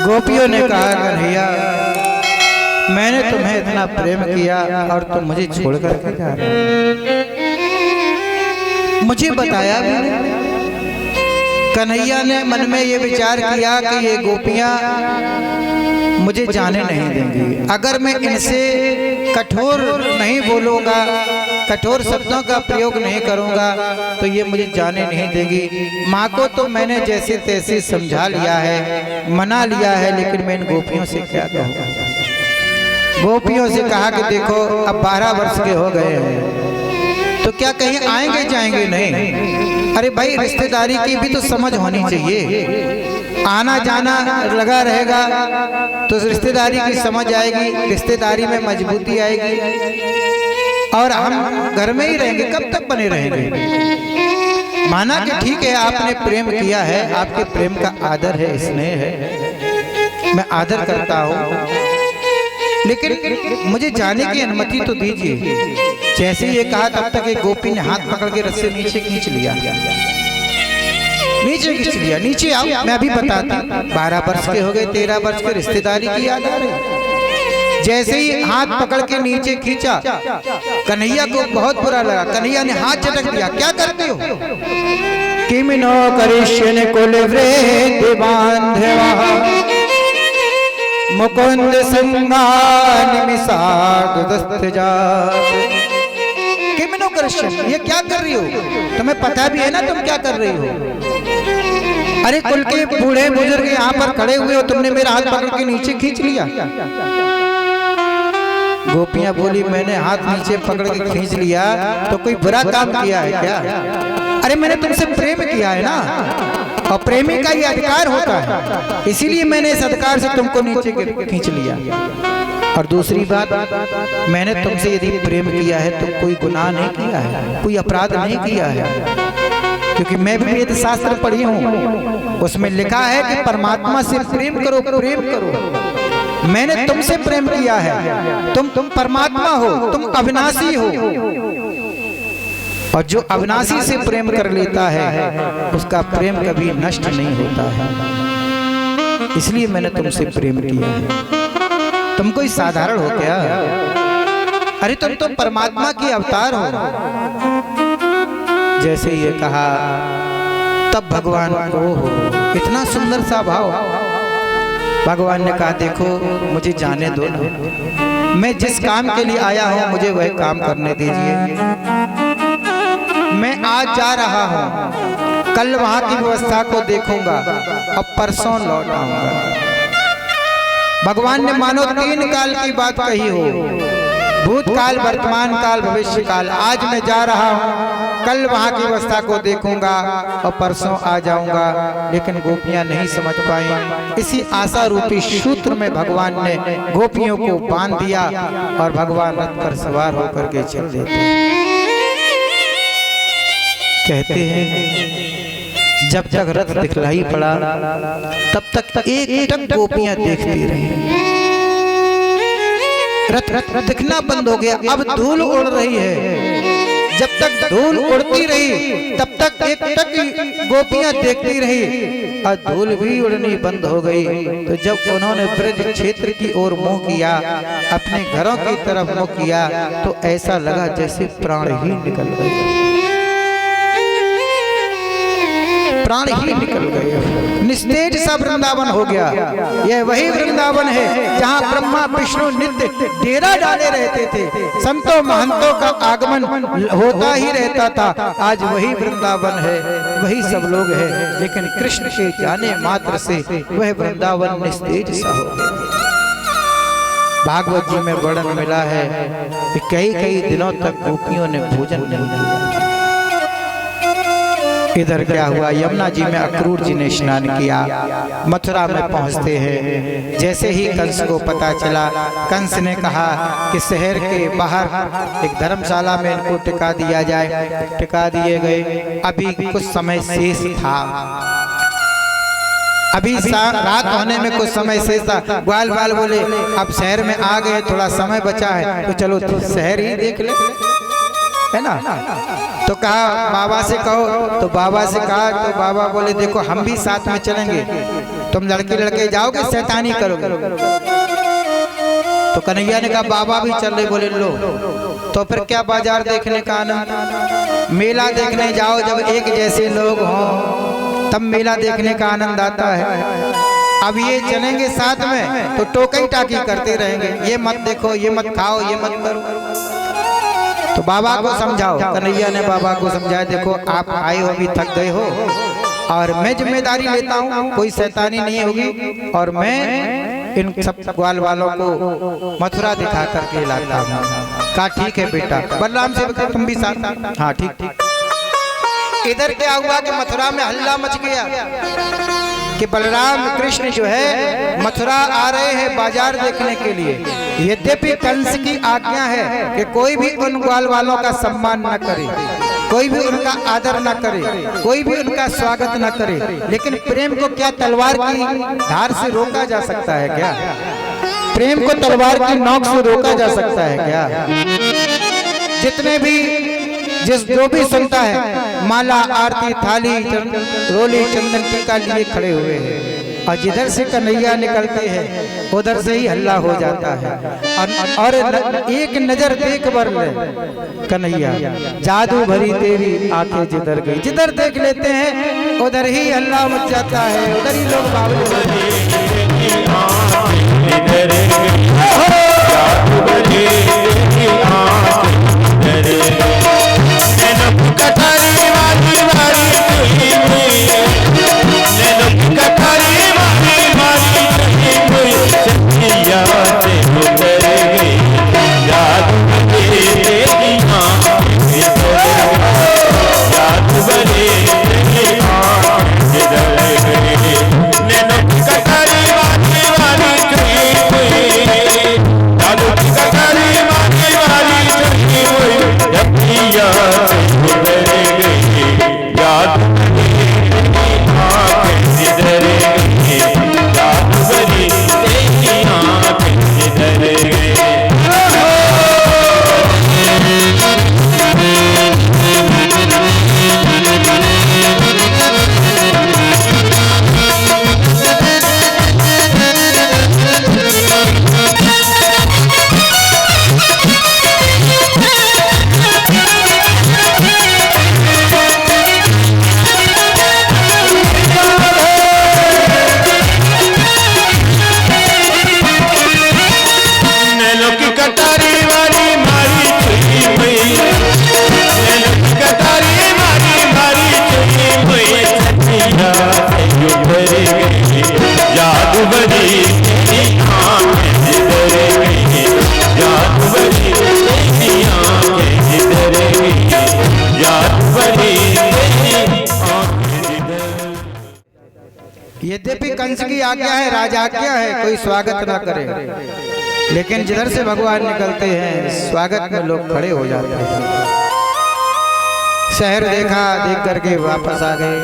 गोपियों ने कहा कन्हैया मैंने तुम्हें इतना प्रेम किया और तुम मुझे छोड़ करके जा रहे हो, मुझे बताया भी नहीं। कन्हैया ने मन में ये विचार किया कि ये गोपियां मुझे जाने नहीं देंगी, अगर मैं इनसे कठोर नहीं बोलूँगा, कठोर शब्दों का प्रयोग नहीं करूँगा तो ये मुझे जाने नहीं देंगी। माँ को तो मैंने जैसे तैसे समझा लिया है, मना लिया है, लेकिन मैं इन गोपियों से क्या कहूँ। गोपियों से कहा कि देखो अब 12 वर्ष के हो गए हैं तो क्या कहीं आएंगे जाएंगे नहीं। अरे भाई रिश्तेदारी की भी तो समझ होनी चाहिए, आना जाना लगा रहेगा तो रिश्तेदारी की समझ आएगी, रिश्तेदारी में मजबूती आएगी और हम घर में ही रहेंगे, कब तक बने रहेंगे। माना कि ठीक है आपने प्रेम किया है, आपके प्रेम का आदर है, स्नेह है, मैं आदर करता हूँ, लेकिन मुझे जाने की अनुमति तो दीजिए। जैसे ये कहा तब तक एक गोपी ने हाथ पकड़ के रस्से नीचे खींच लिया, नीचे खींच लिया, नीचे आओ मैं अभी बताती। 12 वर्ष के हो गए, 13 वर्ष के, रिश्तेदारी की याद आ रही। जैसे ही हाथ पकड़ के नीचे खींचा कन्हैया को बहुत बुरा लगा, कन्हैया ने हाथ झटक दिया। क्या करते हो? किमिनो करिष्यन कुलवृद्ध बांधवा मुकुंद संगान मिसाद जात। किमिनो करिष्यन, ये क्या कर रही हो? तुम्हें पता भी है ना तुम क्या कर रही हो? अरे कुल के बूढ़े बुजुर्ग यहाँ पर खड़े हुए हो, तुमने मेरा हाथ पकड़ के नीचे खींच लिया। गोपियां बोली मैंने हाथ नीचे पकड़ के खींच लिया तो कोई बुरा काम किया है क्या? अरे मैंने तुमसे प्रेम किया है ना, और प्रेमी का ये अधिकार होता है, इसीलिए मैंने इस अधिकार से तुमको नीचे खींच लिया। और दूसरी बात, मैंने तुमसे यदि प्रेम किया है तो कोई गुनाह नहीं किया है, कोई अपराध नहीं किया है, क्योंकि मैं भी वेद शास्त्र पढ़ी हूँ, उसमें लिखा है कि परमात्मा से प्रेम करो, प्रेम करो। मैंने तुमसे प्रेम किया है, तुम परमात्मा हो, तुम अविनाशी हो, और जो अविनाशी से प्रेम कर लेता है उसका प्रेम कभी नष्ट नहीं होता है, इसलिए मैंने तुमसे प्रेम किया है। तुम कोई साधारण हो क्या? अरे तुम तो परमात्मा की अवतार हो। जैसे ये कहा तब भगवान को इतना सुंदर सा भाव, भगवान ने कहा देखो मुझे जाने दो ना, मैं जिस काम के लिए आया हूं मुझे वह काम करने दीजिए। मैं आज जा रहा हूं, कल वहां की व्यवस्था को देखूंगा और परसों लौट आऊंगा। भगवान ने मानो 3 काल की बात कही हो, भूतकाल, वर्तमान काल, भविष्य काल। आज मैं जा रहा हूं, कल वहां की व्यवस्था को देखूंगा और परसों आ जाऊंगा। लेकिन गोपियां नहीं समझ पाई। इसी आशा रूपी सूत्र में भगवान ने गोपियों को बांध दिया और भगवान रथ पर सवार होकर के चल देते। कहते हैं जब तक रथ दिखलाई पड़ा तब तक एक टक गोपियां देखती रही। रथ दिखना बंद हो गया, अब धूल उड़ रही है। जब तक धूल उड़ती रही तब तक एक टक गोपियां देखती रही और धूल भी उड़नी बंद हो गई। तो जब उन्होंने ब्रज क्षेत्र की ओर मुंह किया, अपने घरों की तरफ मुंह किया, तो ऐसा लगा जैसे प्राण ही निकल गए, प्राण ही निकल गए। निस्तेज सा वृंदावन हो गया। यह वही वृंदावन है जहाँ ब्रह्मा विष्णु नित्य डेरा डाले रहते थे, संतों महंतों का आगमन होता ही रहता था। आज वही वृंदावन है, वही सब लोग हैं, लेकिन कृष्ण के जाने मात्र से वह वृंदावन निस्तेज सा हो गया। भागवत जी में वर्णन मिला है कि कई दिनों तक गोपियों ने भोजन नहीं किया। इधर क्या हुआ, यमुना जी में अक्रूर जी ने स्नान किया। मथुरा में पहुंचते हैं, जैसे ही कंस को पता चला, कंस ने कहा कि शहर के बाहर एक धर्मशाला में इनको टिका दिया जाए। टिका दिए गए। अभी कुछ समय शेष था, अभी रात होने में कुछ समय शेष था। ग्वाल बाल बोले अब शहर में आ गए, थोड़ा समय बचा है तो चलो शहर ही देख ले, है ना। तो कहा बाबा से कहो, तो बाबा से कहा, तो बाबा बोले देखो हम भी साथ में चलेंगे। तुम लड़के लड़के जाओगे शैतानी करोगे। तो कन्हैया ने कहा बाबा भी चल रहे, बोले लो तो फिर क्या बाजार देखने का आनंद, मेला देखने जाओ जब एक जैसे लोग हों तब मेला देखने का आनंद आता है। अब ये चलेंगे साथ में तो टोकई टाकी करते रहेंगे, ये मत देखो, ये मत खाओ, ये मत करो। तो बाबा को समझाओ। कन्हैया ने बाबा को समझाया, देखो आप आए हो, अभी थक गए हो और मैं जिम्मेदारी लेता हूँ, कोई शैतानी नहीं होगी और मैं इन सब ग्वाल वालों को मथुरा दिखा करके लाता हूँ। कहा ठीक है बेटा। बलराम से तुम भी साथ? हाँ ठीक ठीक। इधर क्या हुआ कि मथुरा में हल्ला मच गया कि बलराम कृष्ण जो है मथुरा आ रहे हैं बाजार देखने के लिए। यद्यपि कंस की आज्ञा है कि कोई भी उन ग्वाल वालों का सम्मान न करे, कोई भी उनका आदर न करे, कोई भी उनका स्वागत न करे, लेकिन प्रेम को क्या तलवार की धार से रोका जा सकता है क्या? प्रेम को तलवार की नोक से रोका जा सकता है क्या? जितने भी जो भी सुनता है माला आरती थाली रोली चंदन टीका लिए खड़े हुए हैं और जिधर से कन्हैया निकलते हैं उधर से ही हल्ला हो जाता है। और एक नजर देख बर ले कन्हैया, जादू भरी तेरी आंखें जिधर गई, जिधर देख लेते हैं उधर ही हल्ला मच जाता है, उधर ही लोग बावले यद्यपि कंस की आज्ञा है, राजा आज्ञा है, कोई स्वागत ना करे, लेकिन जिधर से भगवान निकलते हैं स्वागत में लोग खड़े हो जाते हैं। शहर देखा, देख करके वापस आ गए।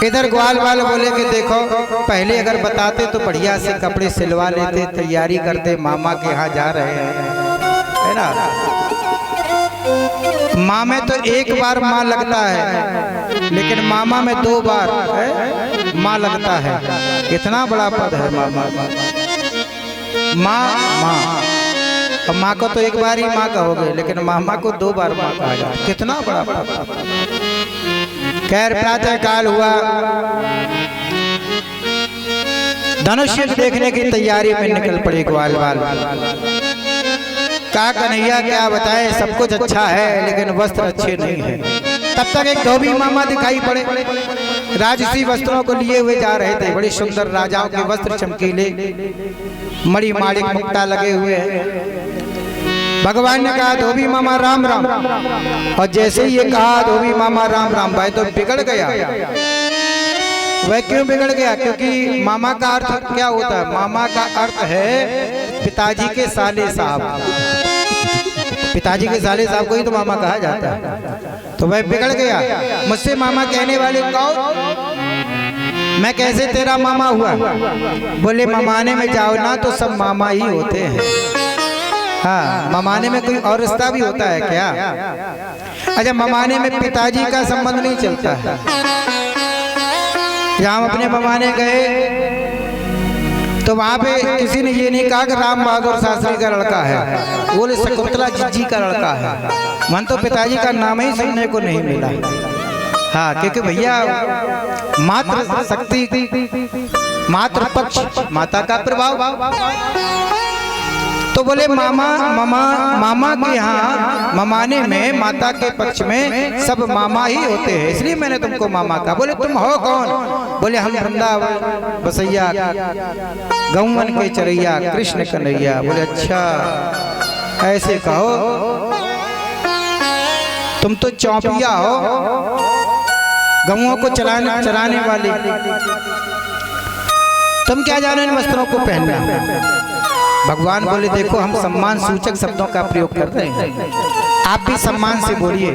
इधर ग्वाल वाले बोले कि देखो पहले अगर बताते तो बढ़िया से कपड़े सिलवा लेते, तैयारी करते, मामा के यहाँ जा रहे हैं, है ना। माँ में तो एक बार माँ लगता है, लेकिन मामा में 2 बार माँ लगता है। कितना बड़ा पद है मामा। माँ माँ, अब माँ को तो एक बार ही माँ कहोगे, लेकिन मामा को 2 बार माँ कहा जाए, कितना बड़ा पद। खैर प्रातः काल हुआ, धनुष देखने की तैयारी में निकल पड़े ग्वाल वाल। कहा कन्हैया क्या बताएं, सब कुछ अच्छा है लेकिन वस्त्र अच्छे नहीं है। तब तक एक धोबी मामा दिखाई पड़े, राजसी वस्त्रों को लिए हुए जा रहे थे। बड़ी सुंदर राजाओं के वस्त्र चमकीले, मणि माणिक मुक्ता लगे हुए हैं। भगवान ने कहा धोबी मामा राम राम, और जैसे ही ये कहा धोबी मामा राम राम, भाई तो बिगड़ गया। वह क्यों बिगड़ गया? क्योंकि मामा का अर्थ क्या होता है? मामा का अर्थ है पिताजी के साले साहब। पिताजी के साले साहब को ही तो मामा कहा जाता है। तो वह बिगड़ गया। मुझसे मामा कहने वाले कौन? मैं कैसे तेरा मामा हुआ? बोले ममाने में जाओ ना तो सब मामा ही होते हैं। हाँ, ममाने में कोई और रिश्ता भी होता है क्या? अच्छा, ममाने में पिताजी का संबंध नहीं चलता है। जहाँ हम अपने ममाने गए तो वहाँ पे किसी ने ये नहीं कहा कि राम बहादुर शास्त्री का लड़का है, बोले शकुंतला जी का लड़का है। मन तो पिताजी का नाम ही सुनने को नहीं मिला। हाँ, क्योंकि भैया मातृ शक्ति, मातृ पक्ष, माता का प्रभाव। तो बोले मामा के यहाँ ममाने में माता के पक्ष में सब मामा ही होते हैं, इसलिए मैंने तुमको मामा कहा। बोले तुम हो कौन? बोले हम वृंदावन बसैया, गौवन के चरैया, कृष्ण कन्हैया। बोले अच्छा ऐसे कहो, तुम तो चौपिया हो, गौओं को चराने वाली, तुम क्या जानो इन वस्त्रों को पहनना। भगवान बोले देखो हम सम्मान सूचक शब्दों का प्रयोग करते हैं, आप भी सम्मान से बोलिए।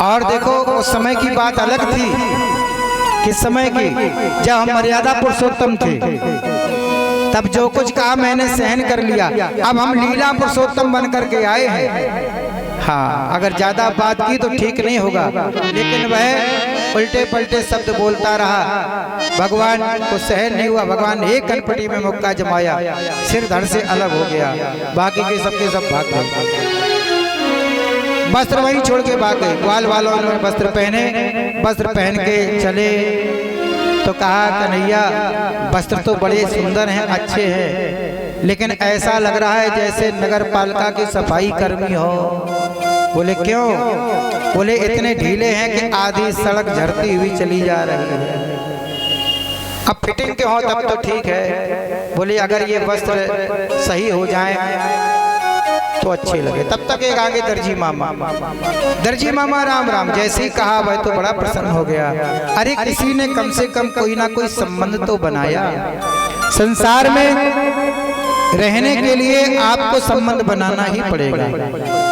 और देखो उस समय की बात अलग थी, किस समय की, जब हम मर्यादा पुरुषोत्तम थे, तब जो कुछ कहा मैंने सहन कर लिया। अब हम लीला पुरुषोत्तम बन करके आए हैं। हाँ, अगर ज्यादा बात की तो ठीक नहीं होगा, लेकिन वह उल्टे पलटे शब्द बोलता रहा, भगवान को सहन नहीं हुआ। भगवान एक कनपटी में मुक्का जमाया, सिर धड़ से अलग हो गया, बाकी के सबके सब भाग गए, वस्त्र वहीं छोड़ के भाग गए। ग्वाल वालों ने वस्त्र पहने, वस्त्र पहन के चले तो कहा कन्हैया वस्त्र तो बड़े सुंदर हैं, अच्छे हैं, लेकिन ऐसा लग रहा है जैसे नगर पालिका के सफाई कर्मी हो। बोले क्यों? बोले इतने ढीले हैं कि आधी सड़क झड़ती हुई चली जा रही है। अब फिटिंग के हो तब तो ठीक है, बोले अगर ये वस्त्र सही हो जाए तो अच्छे लगे। तब तक एक आगे दर्जी मामा राम राम जैसे ही कहा वह तो बड़ा प्रसन्न हो गया। अरे किसी ने कम से कम कोई ना कोई संबंध तो बनाया। संसार में रहने के लिए आपको संबंध बनाना ही पड़ेगा।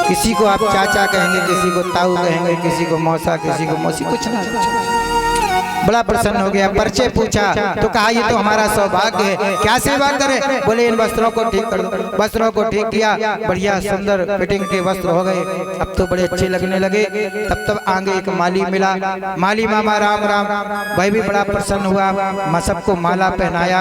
किसी को आप चाचा कहेंगे, किसी को ताऊ कहेंगे, किसी को मौसा, किसी को मौसी, कुछ ना कुछ। बड़ा प्रसन्न हो गया, परिचय पूछा तो कहा ये तो हमारा सौभाग्य है, क्या सेवा करें? बोले इन वस्त्रों को ठीक कर दो। वस्त्रों को ठीक किया, बढ़िया सुंदर फिटिंग के वस्त्र हो गए, अब तो बड़े अच्छे लगने लगे। तब आगे एक माली मिला, माली मामा राम राम, भाई भी बड़ा प्रसन्न हुआ, सबको माला पहनाया।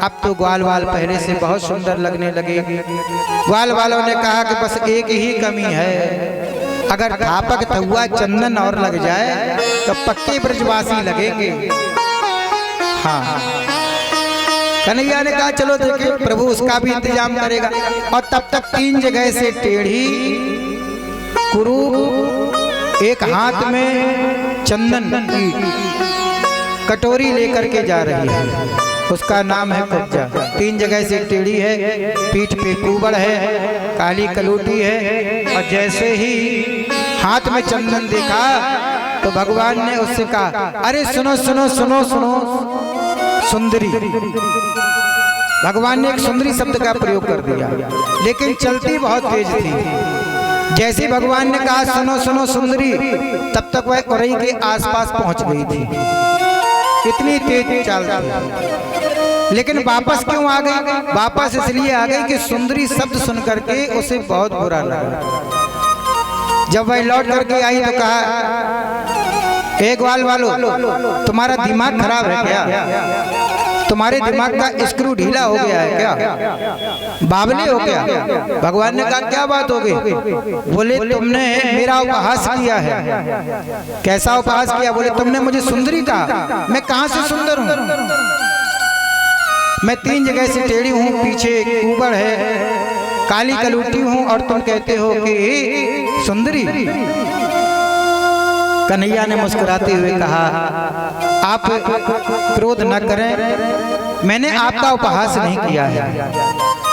अब तो ग्वाल वाल पहले से बहुत सुंदर लगने लगे। ग्वाल वालों ने कहा कि बस एक ही कमी है, अगर धापक तहुआ चंदन और लग जाए तो पक्के ब्रजवासी लगेंगे। हाँ, कन्हैया ने कहा चलो देखे, प्रभु उसका भी इंतजाम करेगा। और तब तक 3 जगह से टेढ़ी कुरूप एक हाथ में चंदन की कटोरी लेकर के जा रही है, उसका नाम है कुब्जा। 3 जगह से टेढ़ी है, पीठ पे कुबड़ है, काली कलूटी है। और जैसे ही हाथ में चंदन देखा तो भगवान ने उससे कहा अरे सुनो सुनो सुनो सुनो सुंदरी। भगवान ने एक सुंदरी शब्द का प्रयोग कर दिया, लेकिन चलती बहुत तेज थी। जैसे भगवान ने कहा सुनो सुनो सुंदरी, तब तक वह उरई के आसपास पहुंच गई थी, इतनी तेज चाल थी। लेकिन वापस क्यों आ गई? वापस इसलिए आ गई कि सुंदरी शब्द सुन करके उसे बहुत बुरा लगा। जब वह लौट करके आई तो कहा एक ग्वाल वालों, तुम्हारा दिमाग खराब है क्या? तुम्हारे दिमाग का स्क्रू ढीला हो गया है क्या? बावली हो गया? भगवान ने कहा क्या बात हो गई? बोले तुमने मेरा उपहास किया है। कैसा उपहास किया? बोले तुमने मुझे सुंदरी कहा, मैं कहां से सुंदर हूं? मैं 3 जगह से टेढ़ी हूँ, पीछे कुबड़ है, काली कलूटी हूँ, और तुम कहते हो कि सुंदरी। कन्हैया ने मुस्कुराते हुए कहा आप क्रोध न करें, मैंने आपका उपहास नहीं किया है,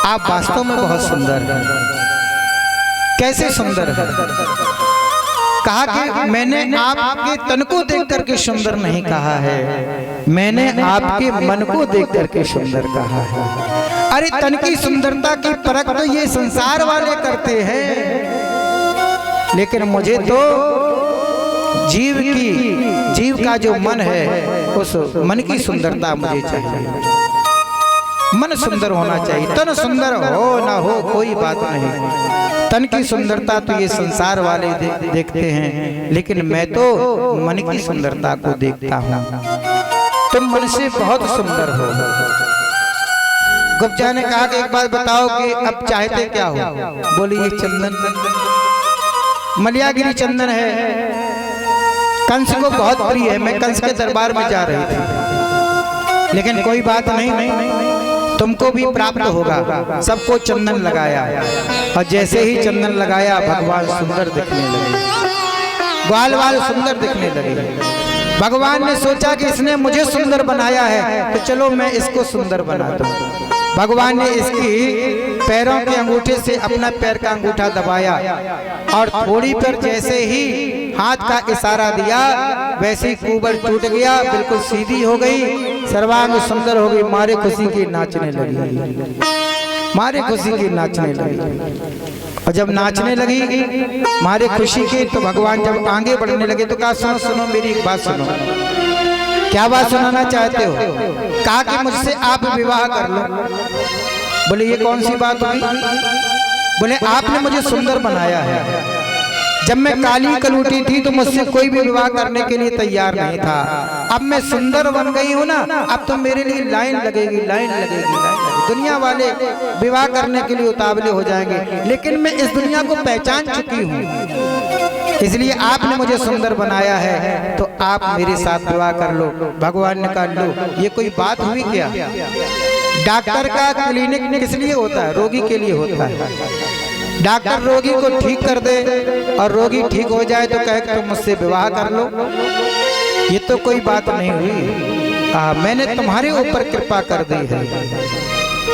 आप वास्तव में बहुत सुंदर हैं। कैसे सुंदर है? कहा कि मैंने आपके तन को देख करके सुंदर नहीं कहा है, मैंने आपके मन को देख करके सुंदर कहा है। अरे तन की सुंदरता की परख तो ये संसार वाले करते हैं, लेकिन मुझे तो जीव का जो मन है उस मन की सुंदरता मुझे चाहिए। मन सुंदर होना चाहिए। तन सुंदर हो ना हो कोई बात नहीं, तन की सुंदरता तो ये संसार वाले देखते हैं, लेकिन मैं तो मन की सुंदरता को देखता हूँ। तुम मन से बहुत सुंदर हो। गुप्ता ने कहा कि एक बात बताओ कि अब चाहते क्या हो? बोली ये चंदन, मलयागिरी चंदन है, कंस को बहुत प्रिय है। मैं कंस के दरबार में जा रही थी, लेकिन कोई बात नहीं, तुमको भी प्राप्त होगा। सबको चंदन लगाया, और जैसे ही चंदन लगाया भगवान सुंदर दिखने लगे, ग्वाल वाल सुंदर दिखने लगे। भगवान ने सोचा कि इसने मुझे सुंदर बनाया है, तो चलो मैं इसको सुंदर बना दूं। भगवान ने इसकी पैरों के अंगूठे से अपना पैर का अंगूठा दबाया, और थोड़ी पर जैसे ही हाथ का इशारा दिया, वैसे ही कुबर टूट गया, बिल्कुल सीधी हो गई, सर्वांग सुंदर हो गई। मारे खुशी की नाचने लगी, मारे खुशी की नाचने लगी। और जब नाचने लगी मारे खुशी की, तो भगवान जब आगे बढ़ने लगे तो कहा सुनो सुनो मेरी एक बात सुनो। क्या बात सुनाना चाहते हो? कहा कि मुझसे आप विवाह कर लो। बोले ये कौन सी बात हुई? बोले आपने मुझे सुंदर बनाया है, जब मैं काली कलूटी थी तो मुझसे कोई भी विवाह करने के लिए तैयार नहीं था। अब मैं सुंदर बन गई हूँ ना, अब तो मेरे लिए लाइन लगेगी, लाइन लगेगी, लाइन लगेगी। दुनिया वाले विवाह करने के लिए उतावले हो जाएंगे, लेकिन मैं इस दुनिया को पहचान चुकी हूँ, इसलिए आपने मुझे सुंदर बनाया है, तो आप मेरे साथ विवाह कर लो। भगवान ने कहा लो, ये कोई बात हुई क्या? डॉक्टर का क्लिनिक किस लिए होता है? रोगी के लिए होता है। डॉक्टर रोगी को ठीक कर दे और रोगी ठीक हो जाए तो कहे तुम मुझसे विवाह कर लो। ये तो कोई बात नहीं हुई, मैंने तुम्हारे ऊपर कृपा कर दी है।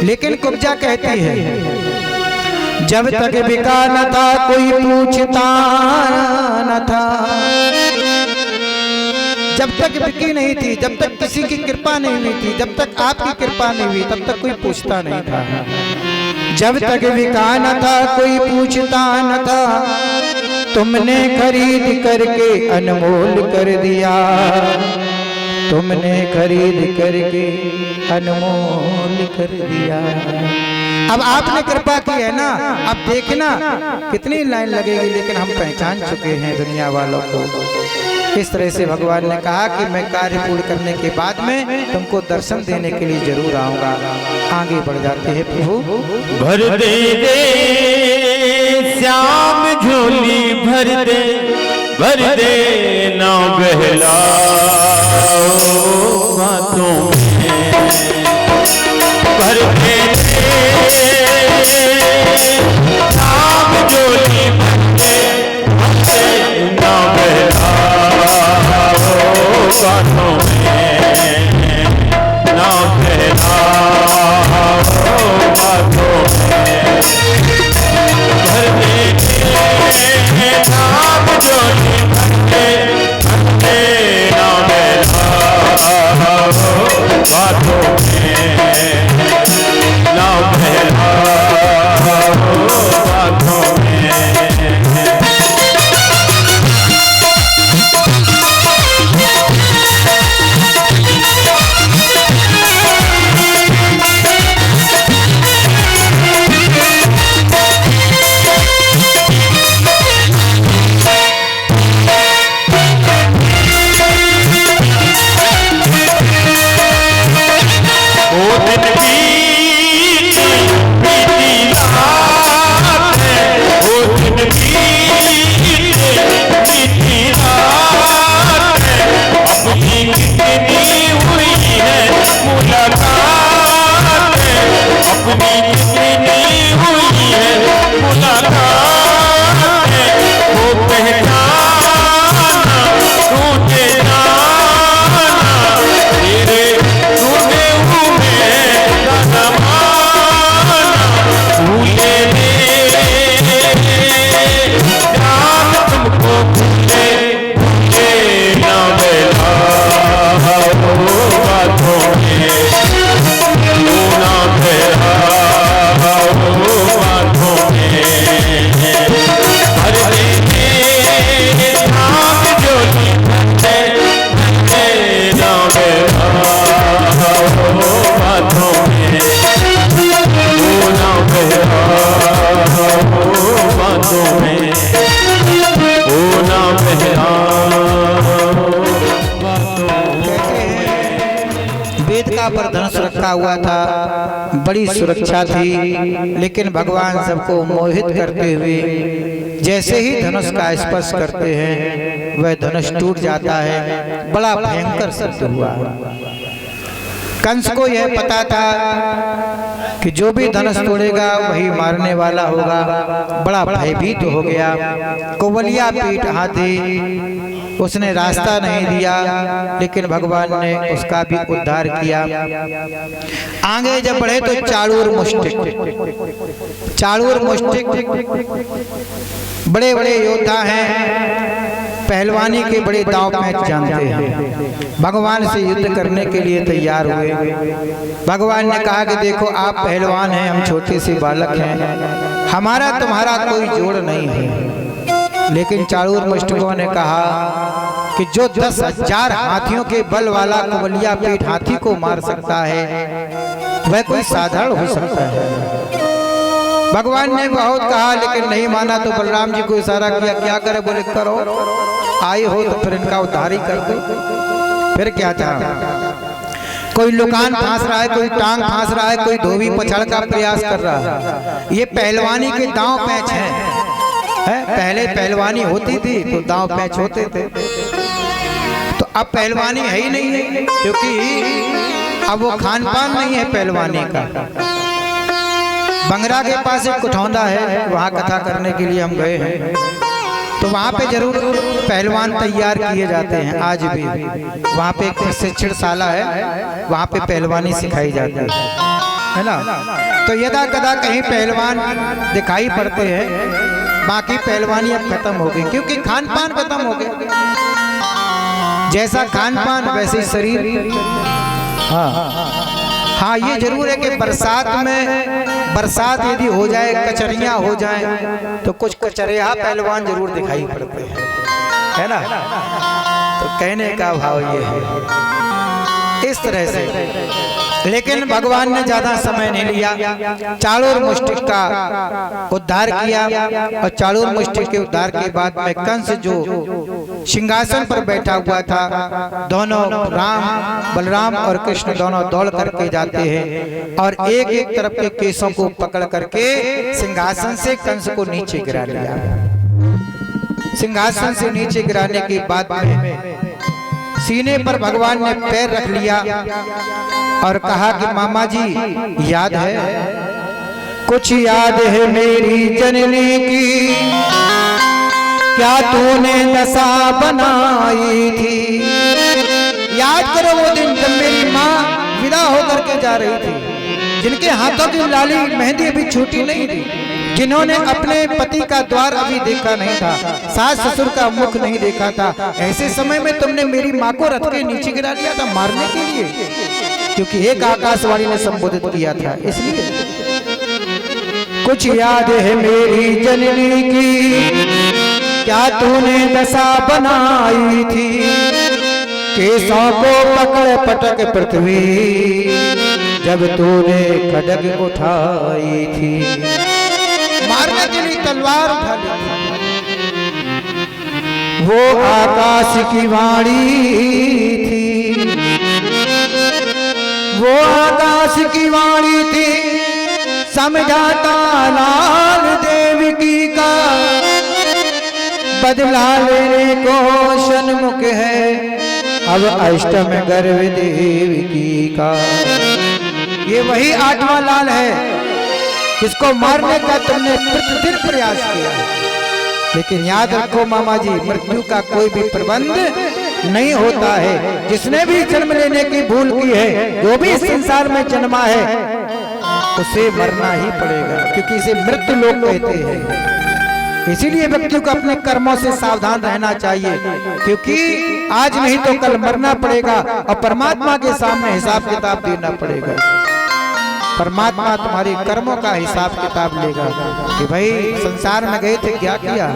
लेकिन कुब्जा कहती है जब तक बिका न था कोई पूछता न था, जब तक बिकी नहीं थी, जब तक किसी की कृपा नहीं हुई थी, जब तक आपकी कृपा नहीं हुई, तब तक कोई पूछता नहीं था। जब तक बिका न था कोई पूछता न था, तुमने खरीद करके अनमोल कर दिया, तुमने खरीद करके अनमोल कर दिया। अब आपने कृपा की है ना, अब देखना कितनी लाइन लगेगी, लेकिन हम पहचान चुके हैं दुनिया वालों को। इस तरह से भगवान ने कहा कि मैं कार्य पूर्ण करने के बाद में तुमको दर्शन देने के लिए जरूर आऊंगा। आगे बढ़ जाते हैं प्रभु। भर दे श्याम झोली भर दे ना बहला बातों में, भर दे श्याम झोली भर दे ना बहला बातों में, ना बहला बातों में। भर दे नाम जोड़ी भर दे ना बहला बातों में, ना बहला बातों में। वेदिका पर धनुष रखा हुआ था, बड़ी सुरक्षा थी, लेकिन भगवान सबको मोहित करते हुए जैसे ही धनुष का स्पर्श करते हैं वह धनुष टूट जाता है। बड़ा भयंकर शब्द हुआ। कंस को यह पता था कि जो भी धनुष तोड़ेगा वही मारने वाला होगा। बड़ा भयभीत हो गया। कुबलिया पीठ हाथी, उसने रास्ता नहीं दिया, लेकिन भगवान ने उसका भी उद्धार किया। आगे जब बढ़े तो चाणूर मुष्टिक बड़े बड़े योद्धा हैं, पहलवानी के बड़े दांव पैंच जानते हैं। भगवान से युद्ध करने के लिए तैयार हुए। भगवान ने कहा कि देखो आप पहलवान हैं, हम छोटे से बालक हैं, हमारा तुम्हारा कोई जोड़ नहीं है। लेकिन चाणूर मुष्टिकों ने कहा कि जो 10,000 हाथियों के बल वाला कुबलिया पीठ हाथी को मार सकता है वह कोई साधारण हो सकता है। भगवान ने बहुत कहा, लेकिन नहीं माना। तो बलराम जी को इशारा किया, क्या करे? बोले करो, आए हो तो फिर इनका उद्धार ही कर दो। फिर क्या चाहा? कोई लुकान फांस रहा है, कोई टांग फांस रहा है, कोई धोबी पछाड़ का प्रयास कर रहा है। ये पहलवानी के दांव पैंच हैं। पहले पहलवानी होती थी तो दांव पैंच होते थे, तो अब पहलवानी है ही नहीं है, क्योंकि अब वो खान पान नहीं है पहलवानी का। बंगरा के पास एक कुठौंदा है, वहाँ कथा करने के लिए हम गए हैं, तो वहाँ पे जरूर पहलवान तैयार किए जाते हैं। आज भी वहाँ पे एक प्रशिक्षण शाला है, वहाँ पे पहलवानी सिखाई जाती है ना। तो यदा कदा कहीं पहलवान दिखाई पड़ते हैं, बाकी पहलवानी अब खत्म हो गई, क्योंकि खान पान खत्म हो गया। जैसा खान पान वैसे ही शरीर। हाँ, ये जरूर है कि बरसात यदि हो जाए, कचरियां हो जाएं, तो कुछ कचरिया पहलवान जरूर दिखाई पड़ते हैं, है ना। तो कहने का भाव ये है इस तरह से। लेकिन भगवान ने ज्यादा समय नहीं लिया, चाणूर मुष्टिक का उद्धार किया। और चाणूर मुष्टिक के उद्धार के बाद में कंस जो सिंहासन पर बैठा हुआ था, दोनों बलराम और कृष्ण दोनों दौड़ करके जाते हैं और एक एक तरफ के केसों को पकड़ करके सिंहासन से कंस को नीचे गिरा लिया। सिंहासन से नीचे गिराने के बाद में सीने पर भगवान ने पैर रख लिया और कहा कि मामा जी याद है, कुछ याद है मेरी जननी की, क्या तूने दशा बनाई थी। याद करो वो दिन जब मेरी माँ विदा होकर के जा रही थी, जिनके हाथों की लाली मेहंदी अभी छूटी नहीं थी, जिन्होंने अपने पति का द्वार अभी देखा नहीं था, सास ससुर का मुख नहीं देखा था। ऐसे समय में तुमने मेरी माँ को रथ के नीचे गिरा दिया था मारने के लिए, क्योंकि एक आकाशवाणी ने संबोधित किया था। इसलिए कुछ याद है मेरी जननी की, क्या तूने दशा बनाई थी, केसों को पकड़ पटक पृथ्वी जब तूने खड्ग उठाई थी। मारने के लिए तलवार उठा ली। वो आकाश की वाणी थी, वो आकाश की वाणी थी, समझाता लाल देवकी का, बदला लेने को सन्मुख है अब अष्टम गर्भ देवकी का। ये वही 8वां लाल है जिसको मारने का तुमने प्रतिदिन प्रयास किया। लेकिन याद रखो मामा जी, मृत्यु का कोई भी प्रबंध नहीं होता है। जिसने भी जन्म लेने की भूल की है, जो भी इस संसार में जन्मा है, उसे मरना ही पड़ेगा, क्योंकि इसे मृत्यु लोग कहते हैं। इसीलिए व्यक्ति को अपने कर्मों से सावधान रहना चाहिए, क्योंकि आज नहीं तो कल मरना पड़ेगा और परमात्मा के सामने हिसाब किताब देना पड़ेगा। परमात्मा तुम्हारे कर्मों का हिसाब किताब लेगा कि भाई संसार में गए थे क्या किया।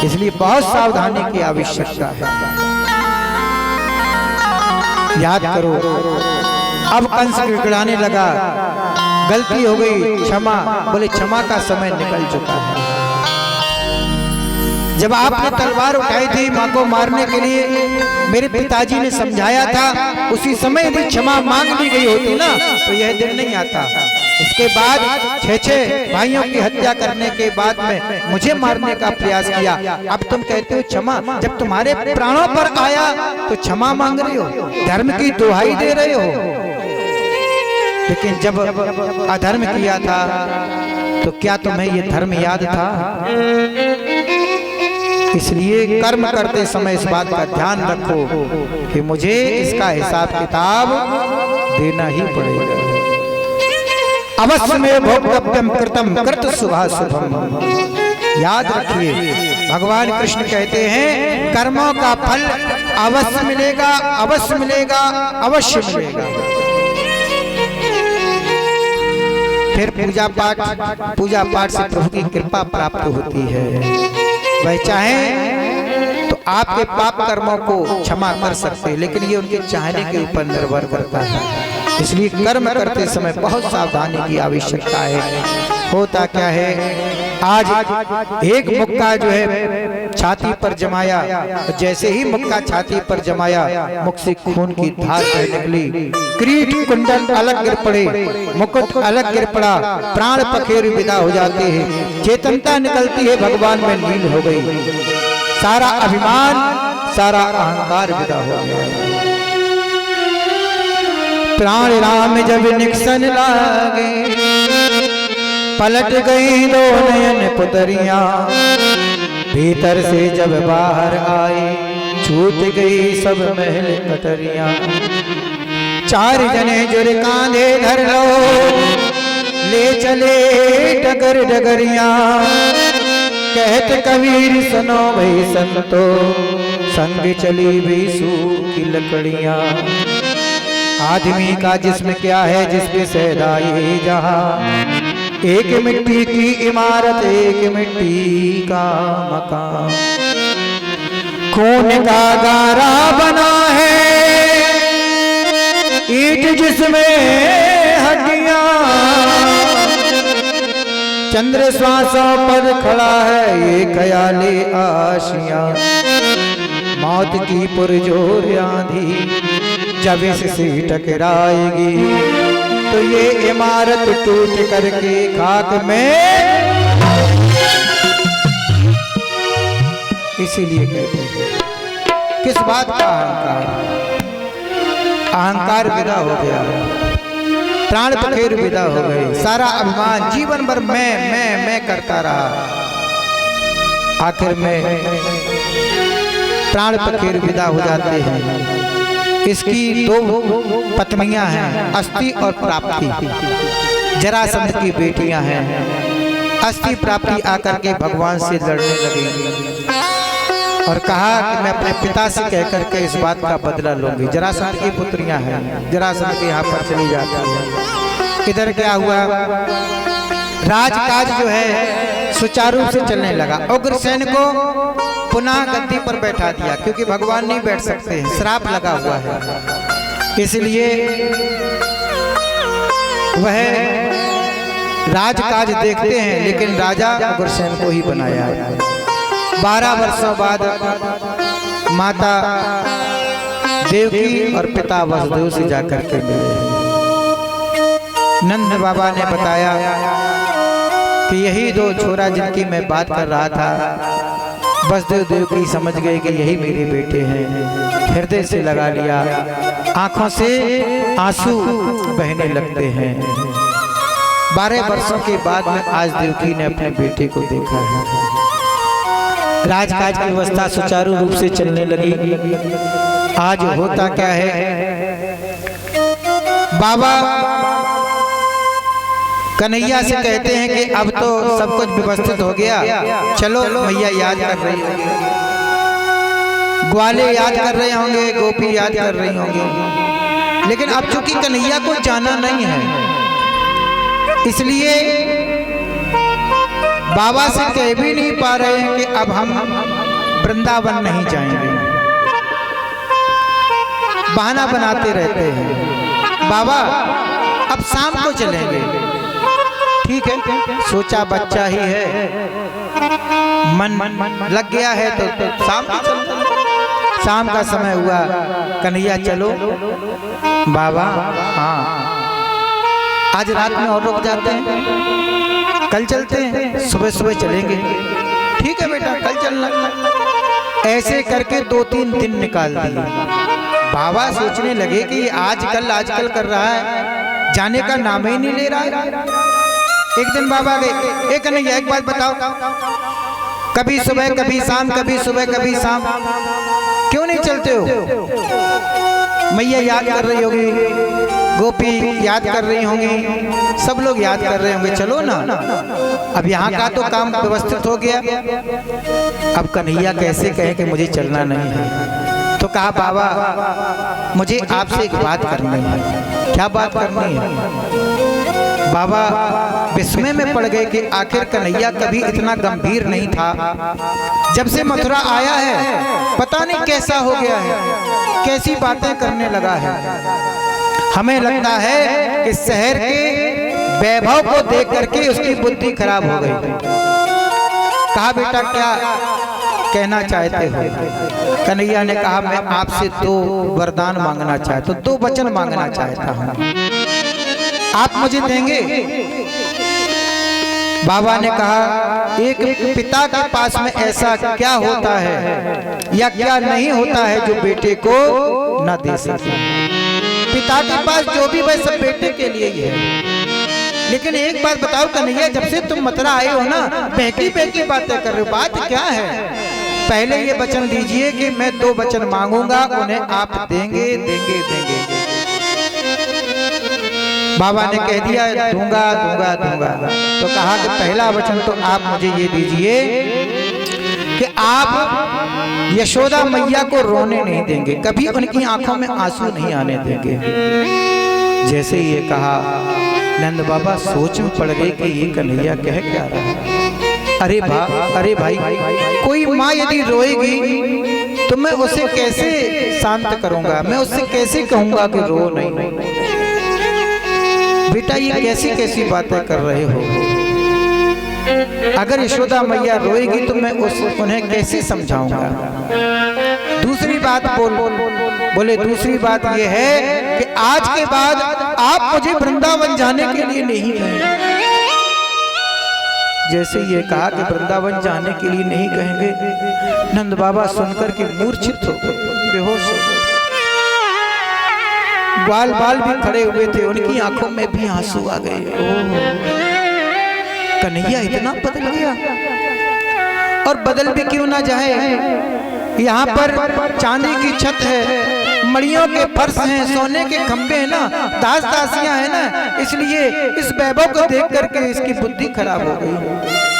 इसलिए बहुत सावधानी की आवश्यकता है। याद करो, अब कंस गिड़गिड़ाने लगा, गलती हो गई, क्षमा। बोले क्षमा का समय निकल चुका है। जब आपने तलवार उठाई थी माँ को मारने के लिए, मेरे पिताजी ने समझाया था, उसी समय यदि क्षमा मांग ली गई होती ना तो यह दिन नहीं आता। इसके बाद 6 भाइयों की हत्या करने के बाद में मुझे मारने का प्रयास किया। अब तुम कहते हो क्षमा, जब तुम्हारे प्राणों पर आया तो क्षमा मांग रहे हो, धर्म की दुहाई दे रहे हो। लेकिन जब अधर्म किया था तो क्या तुम्हें ये धर्म याद था? इसलिए कर्म करते समय इस बात का ध्यान रखो कि मुझे इसका हिसाब किताब देना ही पड़ेगा। अवश्य में भोक्तव्यम कृतम कृत शुभाशुभम। याद रखिए, भगवान कृष्ण कहते हैं कर्मों का फल अवश्य मिलेगा, अवश्य मिलेगा, अवश्य मिलेगा। फिर पूजा पाठ से प्रभु की कृपा प्राप्त होती है। वह चाहे तो आपके पाप कर्मों को क्षमा कर सकते हैं, लेकिन ये उनके चाहने के ऊपर निर्भर करता है। इसलिए कर्म करते समय बहुत सावधानी की आवश्यकता है। होता क्या है, आज एक मुक्का जो है छाती पर जमाया, जैसे ही मुक्का छाती पर जमाया मुख से खून की धार बह निकली, किरीट कुंडल अलग गिर पड़े, मुकुट अलग गिर पड़ा, प्राण पखेरु विदा हो जाते हैं, चेतनता निकलती है भगवान में लीन हो गई, सारा अभिमान सारा अहंकार विदा हो गया। प्राण राम जब निकसन लागे, पलट गई दो नयन पुतरियां, भीतर से जब बाहर आए छूट गई सब महल कटरियां। 4 जने जुर कांधे धर लो, ले चले डगर डगरियां, कहत कबीर सुनो भाई संतो, संग चली बीसू की लकड़ियां। आदमी का जिस्म क्या है जिस पे सैदा ये जहां, एक मिट्टी की इमारत एक मिट्टी का मकान, खून का गारा बना है ईंट जिसमें हड्डियां, चंद्र श्वासों पर खड़ा है ये ख्याली आशियां, मौत की पुरजोर आंधी जब इससे टकराएगी तो ये इमारत टूट करके खाक में। इसीलिए कहते हैं किस बात का अहंकार, अहंकार विदा हो गया, प्राण पखेरु विदा हो गए, सारा अभिमान जीवन भर मैं करता रहा, आखिर में प्राण पखेरु विदा हो जाते हैं। इसकी 2 पत्नियां हैं, अस्ति और प्राप्ति, जरासंध की बेटियां हैं। अस्ति प्राप्ति आकर के भगवान से लड़ने लगी और कहा कि मैं अपने पिता से कह करके इस बात का बदला लूंगी। जरासंध की पुत्रियां हैं, जरासंध के यहाँ पर चली जाती है। इधर क्या हुआ, राजकाज जो है सुचारू रूप से चलने लगा। उग्रसेन को पुनः गद्दी पर बैठा दिया, क्योंकि भगवान नहीं बैठ सकते हैं, श्राप लगा हुआ है। इसलिए वह राजकाज देखते हैं, लेकिन राजा उग्रसेन को ही बनाया। 12 वर्षों बाद माता देवकी और पिता वसुदेव से जाकर के मिले। नंद बाबा ने बताया कि यही 2 छोरा जिनकी मैं बात कर रहा था, वसुदेव देवकी समझ गए कि यही मेरे बेटे हैं, हृदय से लगा लिया, आंखों से आंसू बहने लगते हैं। 12 वर्षों के बाद में आज देवकी ने अपने बेटे को देखा है। राजकाज की व्यवस्था सुचारू रूप से चलने लगी। आज होता क्या है, बाबा कन्हैया से कहते हैं कि अब तो सब कुछ व्यवस्थित हो गया, चलो मैया याद कर रही होंगी, ग्वाले याद कर रहे होंगे, गोपी याद कर रही होंगी, लेकिन अब चूंकि कन्हैया को जाना नहीं है, इसलिए बाबा से कह भी नहीं पा रहे हैं कि अब हम वृंदावन नहीं जाएंगे। बहाना बनाते रहते हैं, बाबा अब शाम को चलेंगे। ठीक है, सोचा बच्चा ही है, मन लग गया है तो शाम को चलते हैं। शाम का समय हुआ, कन्हैया चलो बाबा, हाँ आज रात में और रुक जाते हैं, कल चलते हैं, सुबह सुबह चलेंगे। ठीक है बेटा, कल चलना। ऐसे करके 2-3 दिन निकाल दिए। बाबा सोचने लगे कि आजकल कर रहा है, जाने का नाम ही नहीं ले रहा है। एक दिन बाबा गए, एक कन्हैया एक बात बताओ, कभी सुबह कभी शाम, कभी सुबह कभी शाम, क्यों नहीं चलते हो? मैया याद कर रही होगी, गोपी याद कर रही होंगी, सब लोग याद कर रहे होंगे, चलो ना। अब यहाँ का तो काम व्यवस्थित हो गया, अब कन्हैया कैसे कहे कि मुझे चलना नहीं है? तो कहा बाबा मुझे आपसे एक बात करनी है। क्या बात करनी है? बाबा विस्मय में पड़ गए कि आखिर कन्हैया कभी इतना गंभीर नहीं था, जब से मथुरा आया है पता नहीं कैसा हो गया है, कैसी बातें करने लगा है। हमें लगता है इस शहर के वैभव को देख करके उसकी बुद्धि खराब हो गई। कहा बेटा क्या कहना चाहते हो? कन्हैया ने कहा मैं आपसे 2 वरदान मांगना चाहता हूँ, 2 वचन मांगना चाहता हूँ, आप मुझे देंगे? बाबा ने कहा एक पिता के पास में ऐसा क्या होता है या क्या नहीं होता है जो बेटे को न दे सके? पिता के पास जो भी वह सब बेटे के लिए ही है। लेकिन एक बात बताओ कन्हैया, जब से तुम मथुरा आए हो ना, बहकी बातें कर रहे हो, बात क्या है? पहले ये वचन दीजिए कि मैं 2 वचन मांगूंगा, उन्हें आप देंगे देंगे देंगे। बाबा ने कह दिया दूंगा दूंगा दूंगा। तो कहा कि पहला वचन तो आप मुझे ये दीजिए कि आप यशोदा मैया को रोने नहीं देंगे, कभी उनकी आंखों में आंसू नहीं आने देंगे। जैसे ये कहा नंद बाबा सोच में पड़ गए कि ये कन्हैया कह क्या रहा है। अरे भाई कोई माँ यदि रोएगी तो मैं उसे कैसे शांत करूंगा, मैं उससे कैसे कहूंगा कि रो नहीं। बेटा ये कैसी बातें कर रहे हो? अगर यशोदा मैया रोएगी तो मैं उन्हें कैसे समझाऊंगा? दूसरी बात बोले दूसरी बात ये है कि आज के बाद आप मुझे वृंदावन जाने के लिए नहीं कहेंगे। जैसे ये कहा कि वृंदावन जाने के लिए नहीं कहेंगे, नंद बाबा सुनकर के मूर्छित हो गए, बेहोश हो गए। बाल भी खड़े हुए थे, उनकी आंखों में भी आंसू आ गए। कन्हैया इतना बदल गया। और बदल भी क्यों ना जाए, यहाँ पर चांदी की छत है, मड़ियों के फर्श हैं, सोने के खंभे हैं ना, दास दासियां हैं ना, इसलिए इस वैभव को देख करके इसकी बुद्धि खराब हो गई।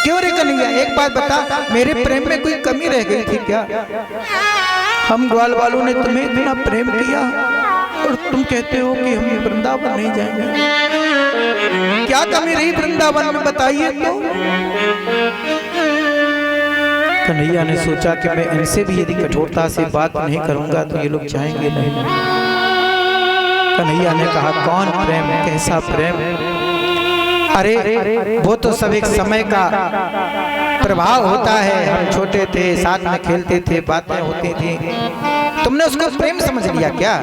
क्यों रे कन्हैया एक बात बता, मेरे प्रेम में कोई कमी रह गई थी क्या? हम ग्वाल वालों ने तुम्हें इतना प्रेम किया और तुम कहते हो कि हम वृंदावन नहीं जाएंगे। क्या कमी रही वृंदावन में बताइए तो? कन्हैया ने सोचा कि मैं इनसे भी यदि कठोरता से बात नहीं करूंगा तो ये लोग चाहेंगे नहीं। कन्हैया ने कहा कौन प्रेम, कैसा प्रेम? अरे वो तो सब एक समय का प्रभाव होता है। हम छोटे थे, साथ में खेलते थे, बातें होती थी, तुमने उसको प्रेम समझ लिया क्या?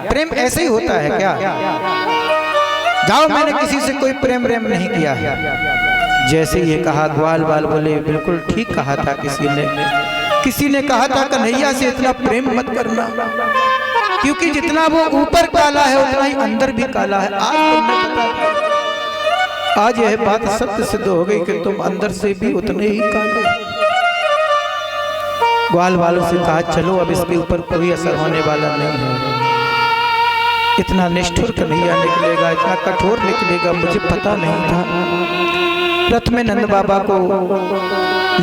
प्रेम ऐसे ही होता है क्या? जाओ, मैंने किसी से कोई प्रेम नहीं किया है। जैसे ये कहा ग्वाल बाल बोले बिल्कुल ठीक कहा था। किसी ने कहा था कन्हैया से इतना प्रेम मत करना, क्योंकि जितना वो ऊपर काला है उतना ही अंदर भी काला है। आज यह बात सत्य सिद्ध हो गई कि तुम अंदर से भी उतने ही काले। ग्वाल वालों से कहा चलो अब इसके ऊपर कोई असर होने वाला नहीं है। इतना निष्ठुर कन्हैया निकलेगा, इतना कठोर निकलेगा, मुझे पता नहीं था। रथ में नंद बाबा को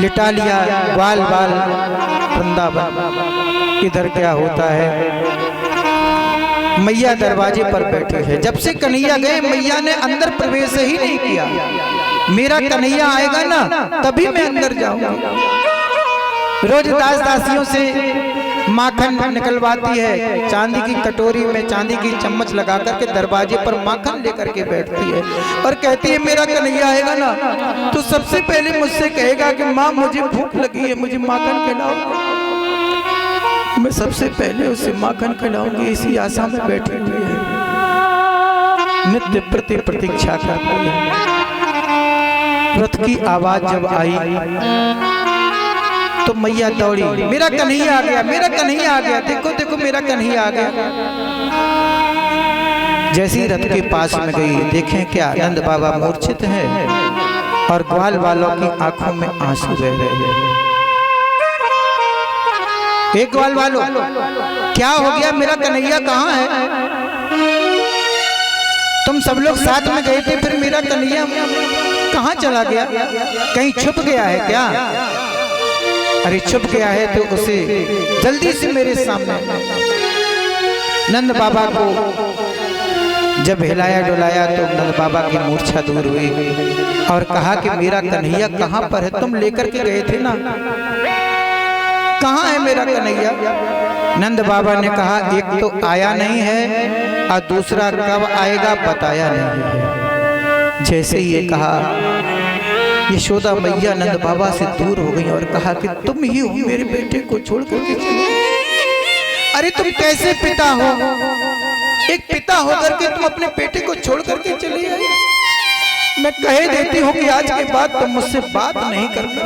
लिटा लिया, ग्वाल बाल वृंदावन। इधर क्या होता है, मैया दरवाजे पर बैठे हैं। जब से कन्हैया गए मैया ने अंदर प्रवेश ही नहीं किया। मेरा कन्हैया आएगा ना तभी मैं अंदर जाऊंगा। रोज दास दासियों से माखन निकलवाती है, चांदी की कटोरी में चांदी की चम्मच लगा करके दरवाजे पर माखन लेकर के बैठती है और कहती है मेरा कन्हैया आएगा ना तो सबसे पहले मुझसे कहेगा कि माँ मुझे भूख लगी है, मुझे माखन खिलाओ। मैं सबसे पहले उसे माखन खिलाऊंगी, इसी आशा में बैठी हुई है, नित्य प्रति प्रतीक्षा करती है। रथ की आवाज जब आई तो मैया दौड़ी, मेरा कन्हैया आ गया, मेरा कन्हैया आ गया, देखो देखो मेरा कन्हैया आ गया। जैसी रथ के पास में गई, देखें क्या नंद बाबा मूर्छित है और ग्वाल वालों की आंखों में आंसू बह रहे हैं। एक ग्वाल वालों, क्या हो गया, मेरा कन्हैया कहाँ है? तुम सब लोग साथ में गए थे, फिर मेरा कन्हैया कहाँ चला गया? कहीं छुप गया है क्या? अरे छुप गया है तो उसे जल्दी से मेरे सामने। नंद बाबा को जब हिलाया डुलाया तो नंद बाबा की मूर्छा दूर हुई और कहा कि मेरा कन्हैया कहाँ पर है? तुम लेकर के गए थे ना, कहाँ है मेरा कन्हैया? नंद बाबा ने कहा एक तो आया नहीं है और दूसरा कब आएगा बताया नहीं है। जैसे ही ये कहा यशोदा मैया नंद बाबा से दूर हो गई और कहा कि तुम ही हो मेरे बेटे को छोड़ करके चले। अरे तुम कैसे पिता हो, एक पिता होकर के तुम अपने बेटे को छोड़ करके चले आए। मैं कह देती हूँ कि आज के बाद तुम मुझसे बात नहीं करना।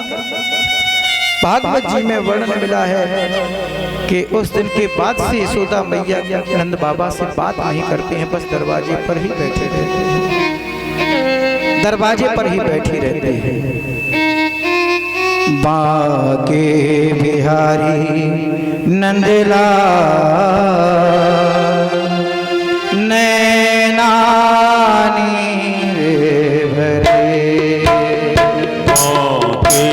भागवत जी में वर्णन मिला है कि उस दिन के बाद से यशोदा मैया नंद बाबा से बात नहीं करते हैं, बस दरवाजे पर ही बैठे रहते हैं, दरवाजे पर ही बैठी रहते हैं। बाके बिहारी नंदलाल नैना नीर भरे, बाके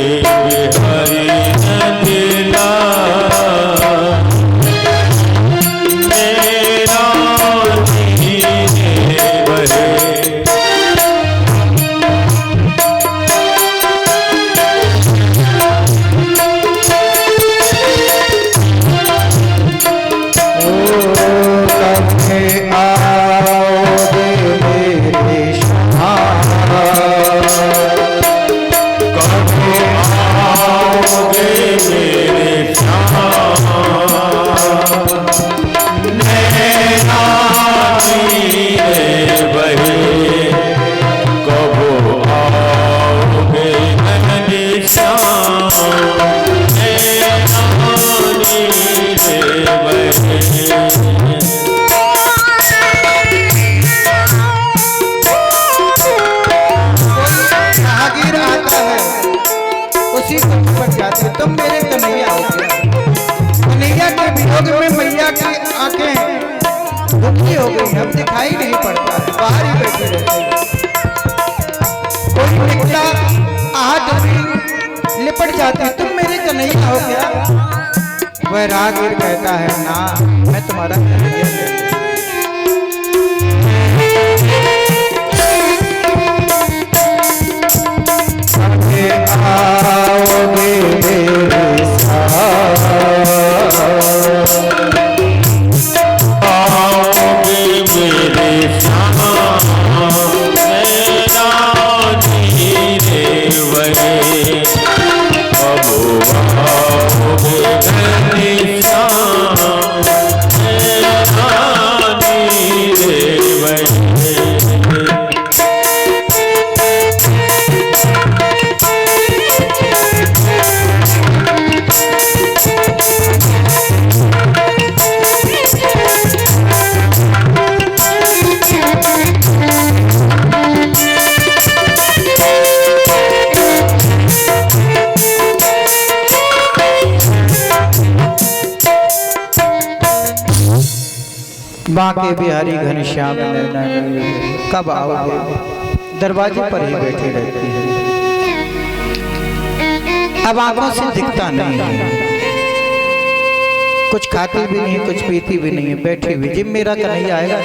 बिहारी नंदलाल नैना नीर भरे। तुम मेरे कन्हैया हो गया। कन्हैया के वियोग में मैया की आंखें दुखी हो गई, अब दिखाई नहीं पड़ता है, बाहर ही बैठे रहते हैं। कोई निकला आहट भी लिपट जाती, तुम मेरे कन्हैया हो गया। वह राहगीर कहता है ना, मैं तुम्हारा कन्हैया हूं। आओगे मेरे साथ, आओगे मेरे साथ, नैना नीरे भरे। कब आओगे मेरे साथ, नैना नीरे भरे। बाके बिहारी घनश्याम नैना कब आओगे, दरवाजे पर ही बैठी रहती है। अब आंखों से दिखता नहीं है, कुछ खाती भी नहीं, कुछ पीती भी नहीं है, बैठी हुई। जब मेरा कन्हैया आएगा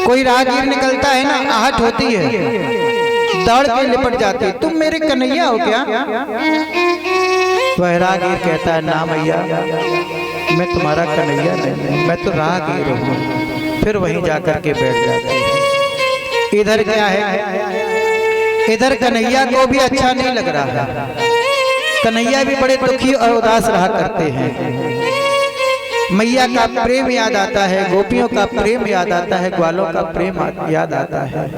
कोई राहगीर निकलता है ना, आहट होती है, दौड़ के लिपट जाती है, तुम मेरे कन्हैया हो क्या? वह राहगीर कहता है ना मैया, मैं तुम्हारा कन्हैया नहीं, मैं तो राहगीर हूँ। फिर वहीं जाकर के बैठ जाते हैं। इधर क्या है, इधर कन्हैया को भी अच्छा नहीं लग रहा है। कन्हैया भी बड़े दुखी और उदास रहा करते हैं। मैया का प्रेम याद आता है, गोपियों का प्रेम याद आता है, ग्वालों का प्रेम याद आता है।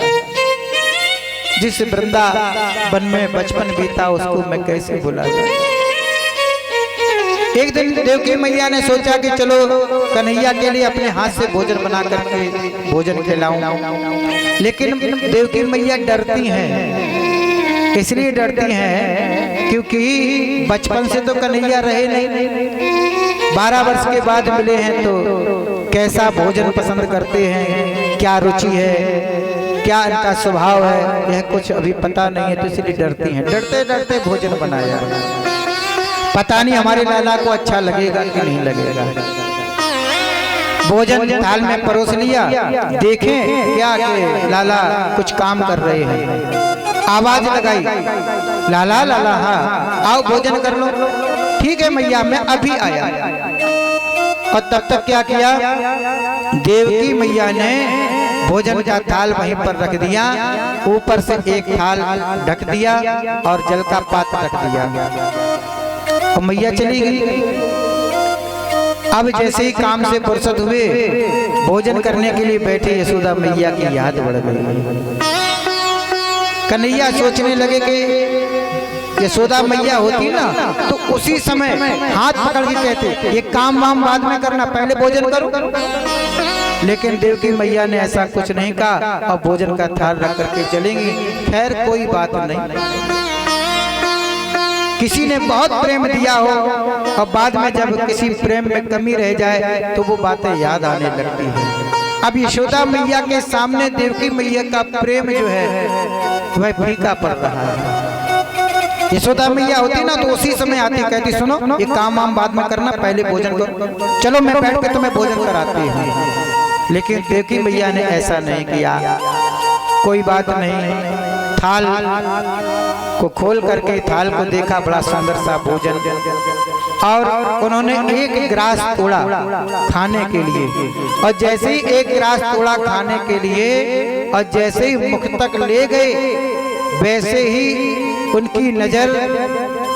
जिस वृंदावन में बचपन बीता उसको मैं कैसे भुला जाऊं। एक दिन देवकी मैया ने सोचा कि चलो कन्हैया के लिए अपने हाथ से भोजन बना करके भोजन खिलाऊं। लेकिन देवकी मैया डरती हैं। इसलिए डरती हैं क्योंकि बचपन से तो कन्हैया रहे नहीं, 12 वर्ष के बाद मिले हैं तो कैसा भोजन पसंद करते हैं, क्या रुचि है, क्या इनका स्वभाव है, यह कुछ अभी पता नहीं है। तो इसलिए डरती हैं। डरते डरते भोजन बनाया। पता नहीं हमारे लाला को अच्छा लगेगा कि नहीं लगेगा। भोजन थाल में परोस लिया। देखें क्या कि लाला कुछ काम कर रहे हैं। आवाज लगाई, लाला लाला हाँ आओ भोजन कर लो। ठीक है मैया मैं अभी आया। और तब तक क्या किया, देवकी मैया ने भोजन का थाल वहीं पर रख दिया, ऊपर से एक थाल ढक दिया और जल का पात्र रख दिया और मैया चली गई। अब जैसे ही काम से फुर्सत हुए भोजन करने के लिए बैठे, यशोदा मैया की याद बढ़ गई। कन्हैया सोचने लगे कि यशोदा मैया होती ना तो उसी समय हाथ पकड़ के कहते ये काम वाम बाद में करना, पहले भोजन करो। लेकिन देवकी मैया ने ऐसा कुछ नहीं कहा और भोजन का थाल रख करके चलेंगी। खैर कोई बात नहीं। किसी ने बहुत प्रेम दिया हो और बाद में जब किसी प्रेम में कमी रह जाए तो वो बातें याद आने लगती है। अब यशोदा मैया के सामने देवकी मैया का प्रेम जो है वह फीका पड़ रहा है। यशोदा मैया होती ना तो उसी समय आती, कहती सुनो ये काम वाम बाद में करना, पहले भोजन करो, चलो मैं बैठ के तुम्हें भोजन कराती हूँ। लेकिन देवकी मैया ने ऐसा नहीं किया। कोई बात नहीं, थाल को खोल करके थाल को देखा, बड़ा सुंदर सा भोजन, और उन्होंने एक ग्रास तोड़ा खाने के लिए। और जैसे ही एक ग्रास तोड़ा खाने के लिए और जैसे ही मुख तक ले गए, वैसे ही उनकी नजर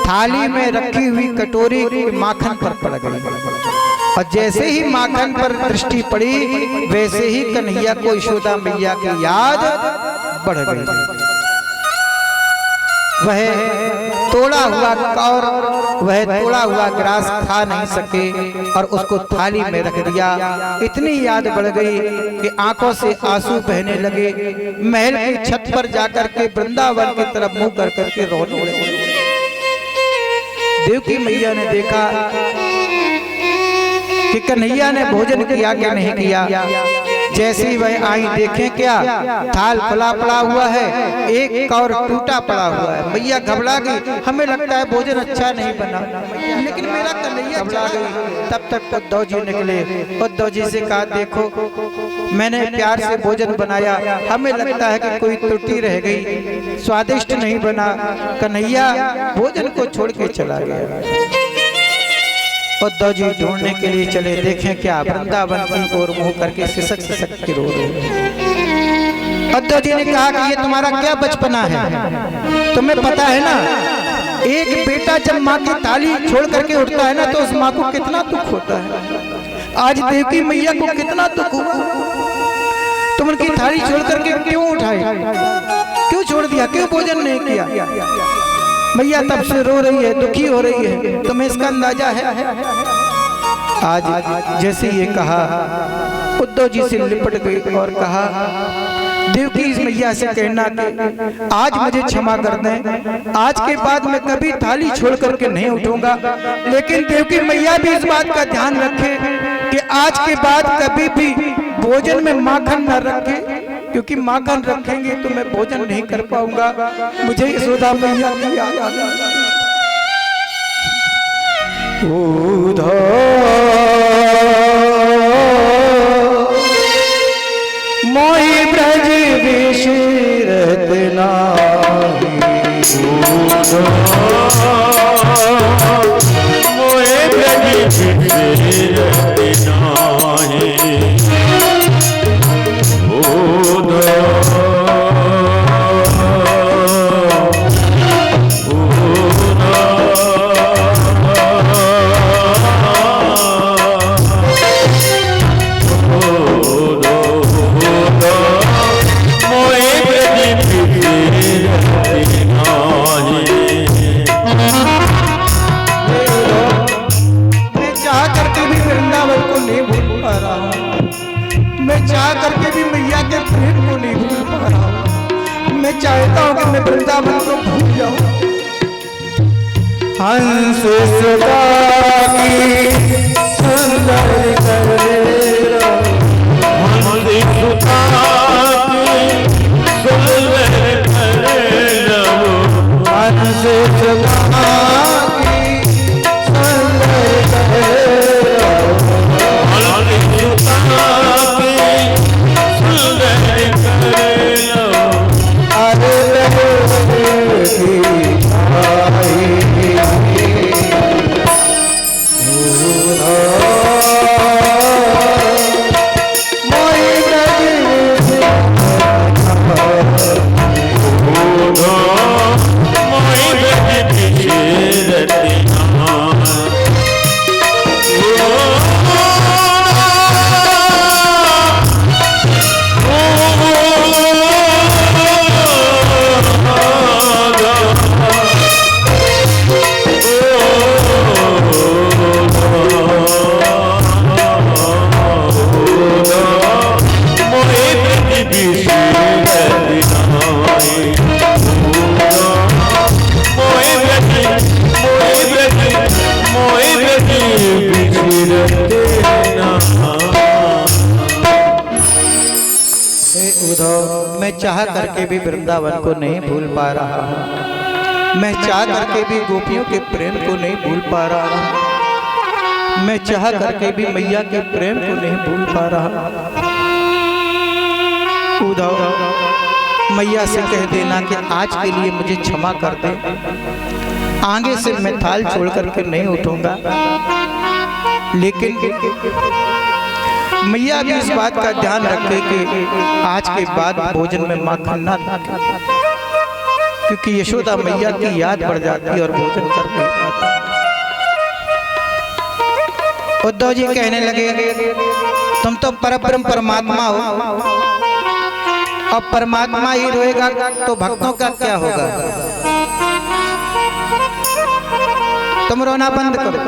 थाली में रखी हुई कटोरी माखन पर पड़ गई। और जैसे ही माखन पर दृष्टि पड़ी, वैसे ही कन्हैया को यशोदा मैया की याद बढ़ गई। वह तोड़ा हुआ कौर, वह तोड़ा हुआ ग्रास खा नहीं सके और उसको थाली में रख दिया। इतनी याद बढ़ गई कि आंखों से आंसू बहने लगे। महल की छत पर जाकर के वृंदावन की तरफ मुंह कर करके रोने लगे। देवकी मैया ने देखा कि कन्हैया ने भोजन किया कि नहीं किया। जैसे ही वह आई, देखें क्या थाल खुला पड़ा हुआ है, एक कौर टूटा पड़ा हुआ है। मैया घबरा गई, हमें लगता है भोजन अच्छा नहीं बना, लेकिन मेरा कन्हैया चला गई। तब तक उद्धव जी निकले। उद्धव जी से कहा देखो मैंने प्यार से भोजन बनाया, हमें लगता है कि कोई त्रुटि रह गई, स्वादिष्ट नहीं बना। कन्हैया भोजन को छोड़ के चला गया। उद्धव जी ढूंढने के लिए चले। देखें क्या वृंदावन की ओर मुंह करके सिसक सिसक के रो रहे। उद्धव जी ने कहा कि ये तुम्हारा क्या बचपना है, तुम्हें पता है ना एक बेटा जब माँ की ताली छोड़ करके उठता है ना तो उस माँ को कितना दुख होता है। आज देवकी मैया को कितना दुख हुआ, तुम उनकी थाली छोड़ करके क्यों उठाए, क्यों छोड़ दिया, क्यों भोजन नहीं किया। मैया तब से रो रही है, दुखी हो रही है, तुम्हें इसका अंदाजा है। आज जैसे ये कहा, उद्धव जी से लिपट गई और कहा देवकी इस मैया से कहना कि आज मुझे क्षमा कर दें, आज के बाद मैं कभी थाली छोड़ करके नहीं उठूंगा। लेकिन देवकी मैया भी इस बात का ध्यान रखे कि आज के बाद कभी भी भोजन में माखन न रखे, क्योंकि माखन रखेंगे तो मैं भोजन नहीं कर पाऊंगा। मुझे यशोदा मैया की याद आ गई। मोहि ब्रज विशरत नाही, मोहे ब्रज बिसरत नाहि करके भी मैया के प्रेम को नहीं भूल पा रहा हूँ। मैं चाहता हूँ कि मैं वृंदावन को भूल जाऊँ। हंस सदा की सुंदर करेरा, हंस सुता की सुंदर करेरा, हंस सदा की सुंदर करेरा, मैं चाह करके भी वृंदावन को नहीं भूल पा रहा हूँ। मैं चाह करके भी गोपियों के प्रेम को नहीं भूल पा रहा हूँ। मैं चाह करके भी मैया के प्रेम को नहीं भूल पा रहा। उद्धव मैया से कह देना कि आज के लिए मुझे क्षमा कर दे, आगे से मैं थाल छोड़ करके नहीं उठूंगा। लेकिन मैया भी इस बात का ध्यान रखे कि आज के बाद भोजन में माखन ना रखे, क्योंकि यशोदा मैया की याद बढ़ जाती है और भोजन कर नहीं पाता। उद्धव जी कहने लगे तुम तो परब्रह्म परमात्मा हो, अब परमात्मा ही रोएगा तो भक्तों का क्या होगा? तुम रोना बंद करो।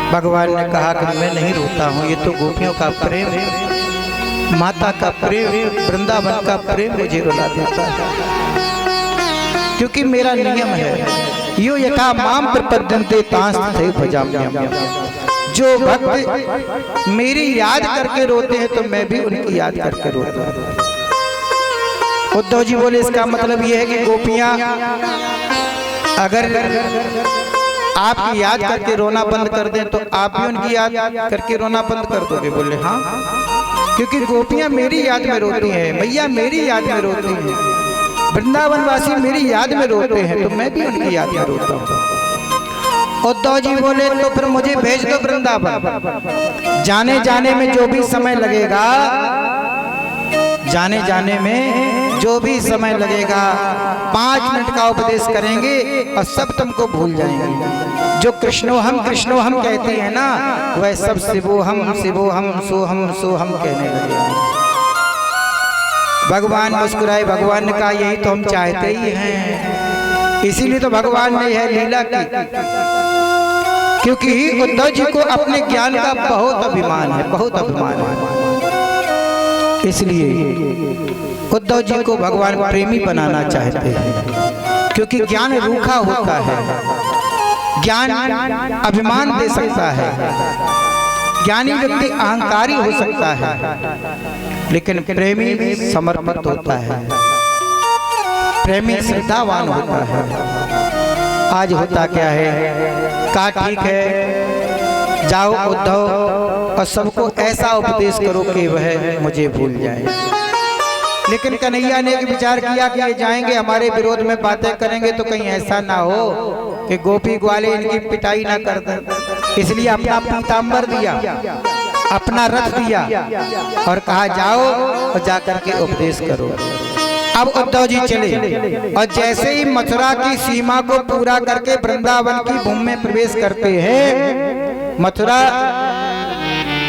भगवान ने कहा कि मैं नहीं रोता हूँ, ये तो गोपियों का प्रेम है, माता का प्रेम, वृंदावन का प्रेम मुझे रुला देता है, क्योंकि मेरा नियम है यो यथा माम प्रपद्यन्ते तांस्ते भजाम्यहम्। जो भक्त मेरी याद करके रोते हैं तो मैं भी उनकी याद करके रोता हूँ। उद्धव जी बोले इसका मतलब यह है कि गोपियां अगर आपकी याद करके रोना बंद कर दें तो आप भी उनकी याद करके रोना बंद कर दोगे? बोले हाँ, क्योंकि गोपियां मेरी याद में रोती हैं, मैया मेरी याद में रोती हैं, वृंदावन वासी मेरी याद में रोते हैं, तो मैं भी उनकी याद में रोता हूँ। उद्धव जी बोले तो फिर मुझे भेज दो वृंदावन, जाने जाने में जो भी समय लगेगा, जाने जाने में जो भी समय लगेगा 5 मिनट का उपदेश करेंगे और सब तुमको भूल जाएंगे। जो कृष्णो हम कहते हैं ना, वह सब शिवो हम सोहम कहने लगे। भगवान मुस्कुराए, भगवान ने कहा यही तो हम चाहते ही हैं, इसीलिए तो भगवान ने यह लीला की, क्योंकि उद्धव जी को अपने ज्ञान का बहुत अभिमान है, बहुत अभिमान है। इसलिए उद्धव जी को भगवान प्रेमी बनाना चाहते हैं, क्योंकि ज्ञान रूखा होता है, ज्ञान अभिमान दे सकता है, ज्ञानी व्यक्ति अहंकारी हो सकता है, लेकिन प्रेमी समर्पित होता है, प्रेमी श्रद्धावान होता है। आज होता क्या है, कहा ठीक है जाओ उद्धव और सबको ऐसा उपदेश करो कि वह मुझे भूल जाए। लेकिन कन्हैया ने एक विचार किया कि ये जाएंगे हमारे विरोध में बातें करेंगे तो कहीं ऐसा ना हो कि गोपी ग्वाले इनकी पिटाई ना कर दें। इसलिए अपना पीताम्बर दिया, अपना रथ दिया और कहा जाओ और जाकर के उपदेश करो। अब उद्धव जी चले और जैसे ही मथुरा की सीमा को पूरा करके वृंदावन की भूमि में प्रवेश करते हैं, मथुरा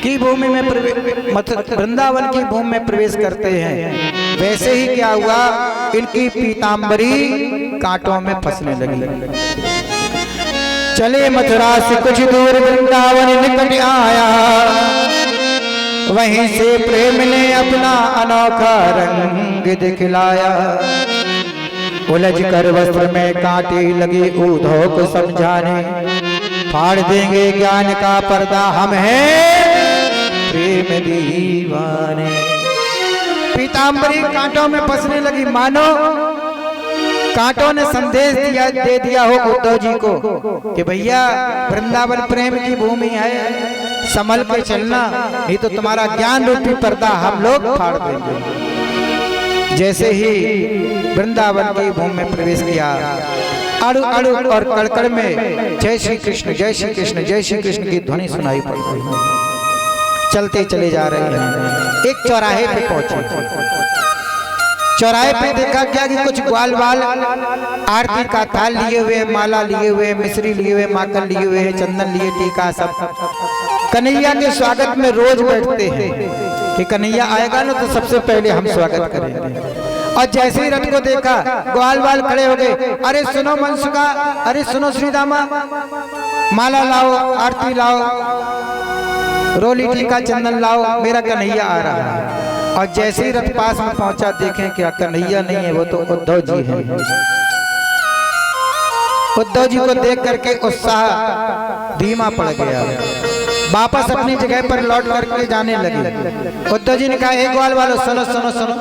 की भूमि में वृंदावन की भूमि में प्रवेश करते हैं, वैसे ही क्या हुआ, इनकी पीताम्बरी कांटों में फंसने लगी। चले मथुरा से कुछ दूर वृंदावन निकट आया, वहीं से प्रेम ने अपना अनोखा रंग दिखलाया। उलझ कर वस्त्र में कांटे लगे उद्धव को समझाने, फाड़ देंगे ज्ञान का पर्दा हम हैं प्रेम दीवाने। पीताम्बरी कांटों में फंसने लगी, मानो कांटों ने संदेश दे दिया हो उद्धव जी को कि भैया वृंदावन प्रेम की भूमि है, संभल के चलना, नहीं तो तुम्हारा ज्ञान रूपी पर्दा हम लोग फाड़ देंगे। जैसे ही वृंदावन की भूमि में प्रवेश किया, अड़ु अड़ु और कड़कड़ में जय श्री कृष्ण जय श्री कृष्ण जय श्री कृष्ण की ध्वनि सुनाई पड़ रही। चलते चले जा रहे हैं, एक चौराहे पे पहुंचे। चौराहे पे देखा क्या कि कुछ ग्वाल वाल आरती का थाल लिए हुए, माला लिए हुए, मिश्री लिए हुए, माखन लिए हुए, चंदन लिए, टीका सब कन्हैया के स्वागत में रोज बैठते हैं कि कन्हैया आएगा ना तो सबसे पहले हम स्वागत करेंगे। और जैसे ही रथ को देखा, ग्वाल वाल खड़े हो गए, अरे सुनो मनसुखा, अरे सुनो श्रीदामा, माला लाओ, आरती लाओ, रोली टीका चंदन लाओ, मेरा कन्हैया आ रहा है। और जैसे ही रथ पास में पहुंचा, देखें क्या कन्हैया नहीं है, वो तो उद्धव जी है। उद्धव जी को देख करके उत्साह धीमा पड़ गया, वापस अपनी जगह पर लौट करके जाने लगे। उद्धव जी ने कहा, एक ग्वाल वालों सुनो सुनो सुनो,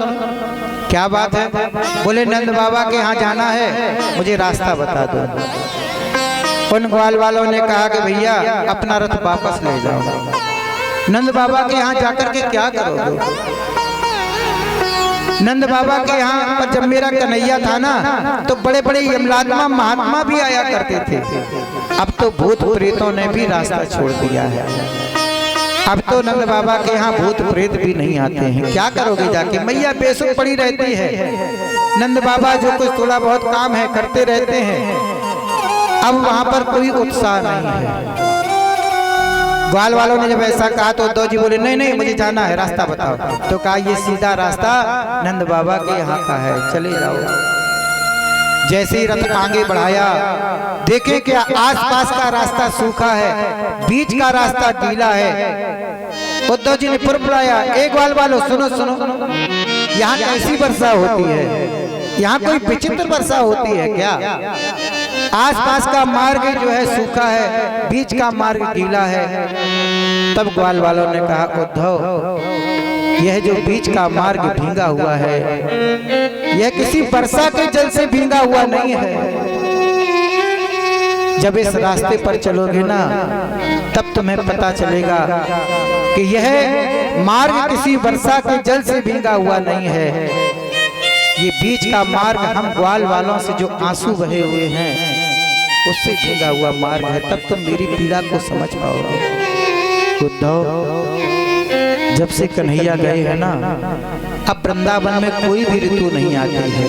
क्या बात है? बोले नंद बाबा के यहाँ जाना है, मुझे रास्ता बता दो। उन ग्वाल वालों ने कहा कि भैया अपना रथ वापस ले जाओ। नंद बाबा के यहाँ जाकर के क्या करोगे? नंद बाबा के यहाँ पर जब मेरा कन्हैया था ना, तो बड़े बड़े यमलात्मा महात्मा भी आया करते थे। अब तो भूत प्रेतों ने भी रास्ता छोड़ दिया है। अब तो नंद बाबा के यहाँ भूत प्रेत भी नहीं आते हैं। क्या करोगे जाके? मैया बेसुध पड़ी रहती है, नंद बाबा जो कुछ थोड़ा बहुत काम है करते रहते हैं। अब वहाँ पर कोई उत्साह नहीं है। ग्वाल वालों ने जब ऐसा कहा तो उद्धव जी बोले, नहीं नहीं मुझे जाना है, रास्ता बताओ। तो कहा, ये सीधा रास्ता नंद बाबा के यहाँ का है, चले जाओ। जैसे ही रथ आगे बढ़ाया, देखे क्या आसपास का रास्ता सूखा है, बीच का रास्ता गीला है। उद्धव जी ने पुर बुलाया, एक ग्वाल वालों सुनो सुनो, यहाँ कैसी वर्षा होती है? यहाँ कोई विचित्र वर्षा होती है क्या? आसपास का मार्ग जो है सूखा है, बीच का मार्ग गीला है। तब ग्वाल वालों ने कहा, उद्धव यह जो बीच का मार्ग भींगा हुआ है, यह किसी वर्षा के जल से भींगा हुआ नहीं है। जब इस रास्ते पर चलोगे ना, तब तुम्हें पता चलेगा कि यह मार्ग किसी वर्षा के जल से भींगा हुआ नहीं है। ये बीच का मार्ग हम ग्वाल वालों से जो आंसू बहे हुए हैं उससे भीगा हुआ मार्ग है। तब तुम मेरी पीड़ा को समझ पाओगे। उद्धव, जब से कन्हैया गए हैं ना, अब वृंदावन में कोई भी ऋतु नहीं आती है।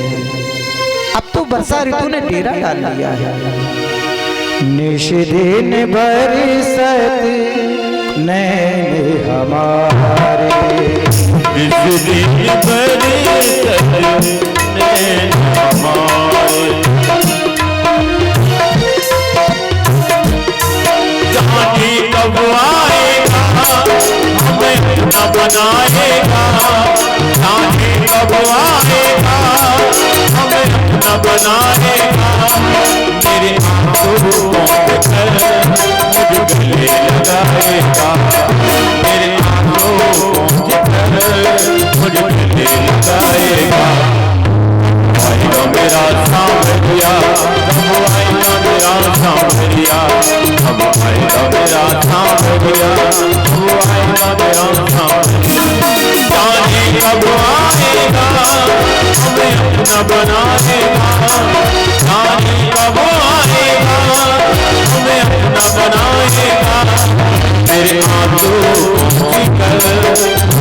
अब तो वर्षा ऋतु ने डेरा डाल लिया है। निश दिन बरसत नैन हमारे, निश दिन बरसत नैन हमारे, जाने कब आएगा हमें अपना बनाएगा, जाने कब आएगा हमें अपना बनाएगा। मेरे आंखों मुझे गले लगाएगा, मेरे आंखों मुझे गले लगाएगा। आएगा मेरा सांवरिया, अब आएगा मेरा सांवरिया, अब आएगा मेरा सांवरिया, अब आएगा मेरा सांवरिया। जाने कब आएगा हमें अपना बनाएगा, जाने कब आएगा हमें अपना बनाएगा। मेरे आंसू की कर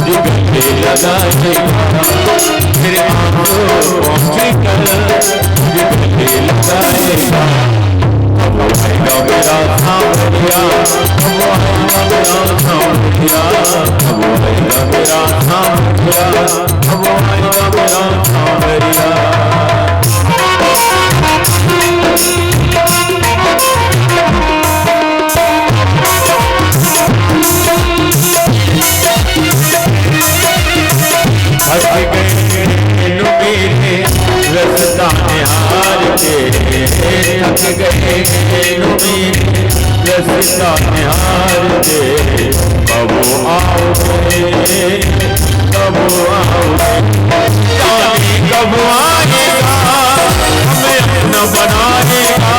गले लगाएगा, मेरे आंसू की कर गले लगाएगा। अब आएगा मेरा सांवरिया, अब आएगा मेरा सांवरिया, अब आएगा मेरा सांवरिया, अब आएगा मेरा सांवरिया। हंस गए मेरे रसदाने हार के, थक गए मेरे रसदाने हार के। कब आओगे, कब आओगे, जाने कब आएगा हमें अपना बनाएगा,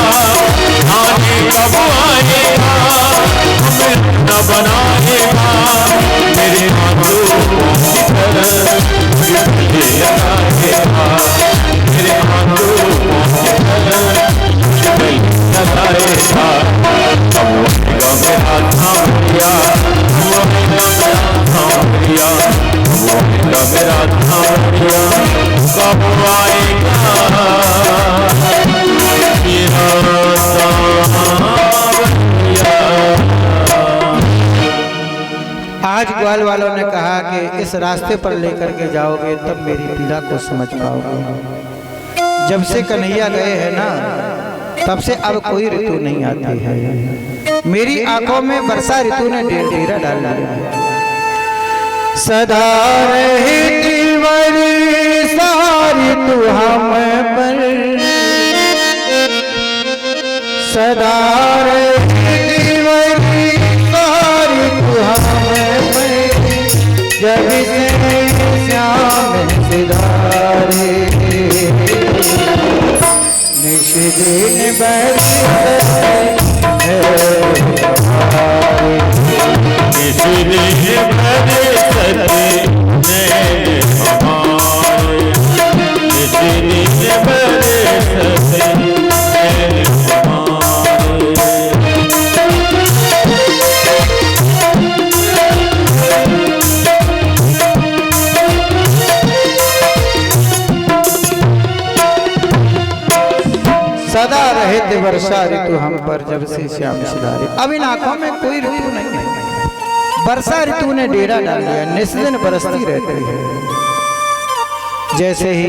जाने कब आएगा हमें अपना बनाएगा। मेरे आंसू की तरह गले लगाएगा, मेरे आंसू की तरह गले लगाएगा। अब आएगा मेरा सांवरिया, अब आएगा मेरा सांवरिया, अब आएगा मेरा सांवरिया, कब आएगा मेरा सांवरिया। आज ग्वाल वालों ने कहा कि इस रास्ते पर लेकर के जाओगे तब मेरी पीड़ा को समझ पाओगे। जब से कन्हैया गए हैं ना तब से अब कोई ऋतु नहीं आती है। मेरी आंखों में वर्षा ऋतु ने डेरा डाल दिया है। सदा रहती वर्षा ऋतु हम पर, सदा रहती वर्षा ऋतु हम पर, जब से श्याम सिधारे निषदिन बरसते निषदिन बरसते नैन हमारे, निषदिन बरसते नैन हमारे। सदा रहते वर्षा ऋतु हम पर, जब से श्याम सिधारे। अब इन आंखों में कोई ऋतु नहीं है। वर्षा ऋतु ने डेरा डाल दिया, निस्दिन बरसती रहती है। जैसे ही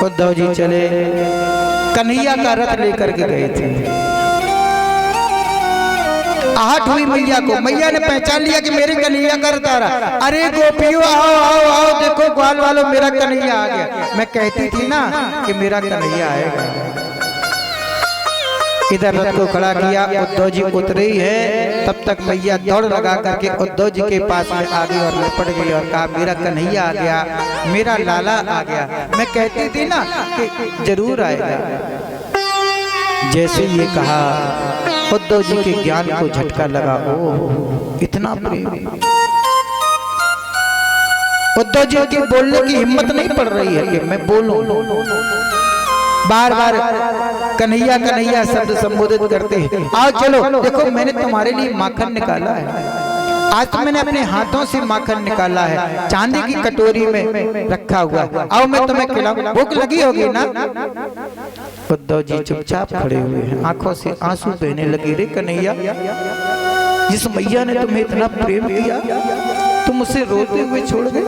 उद्धव जी चले, कन्हैया का रथ लेकर के गए थे। आहट हुई मैया को, मैया ने पहचान लिया कि मेरे कन्हैया का रथ आ रहा। अरे गोपियों आओ आओ आओ, देखो ग्वाल वालों मेरा कन्हैया आ गया। मैं कहती थी ना कि मेरा कन्हैया आएगा। इधर रथ को खड़ा किया, उद्धव जी उतरे ही है, तब तक मैया दौड़ लगा करके उद्धव जी के पास में आ गई और लपट गई और कहा मेरा कन्हैया आ गया, मेरा लाला आ गया। मैं कहती थी ना कि जरूर आएगा। जैसे ये कहा उद्धव जी के ज्ञान को झटका लगा। ओ इतना प्रेम। उद्धव जी के बोलने की हिम्मत नहीं पड़ रही है कि मैं बोलूं। बार बार कन्हैया कन्हैया शब्द संबोधित करते हैं। आओ चलो, देखो मैंने तुम्हारे लिए माखन निकाला है। आज तो मैंने अपने हाथों से माखन निकाला है, चांदी की कटोरी में रखा हुआ। आओ मैं तुम्हें खिलाऊं, भूख लगी होगी ना। उद्धव जी चुपचाप खड़े हुए हैं, आंखों से आंसू बहने लगे। रे कन्हैया, जिस मैया ने तुम्हें इतना प्रेम किया तुम उसे रोते हुए छोड़ गए।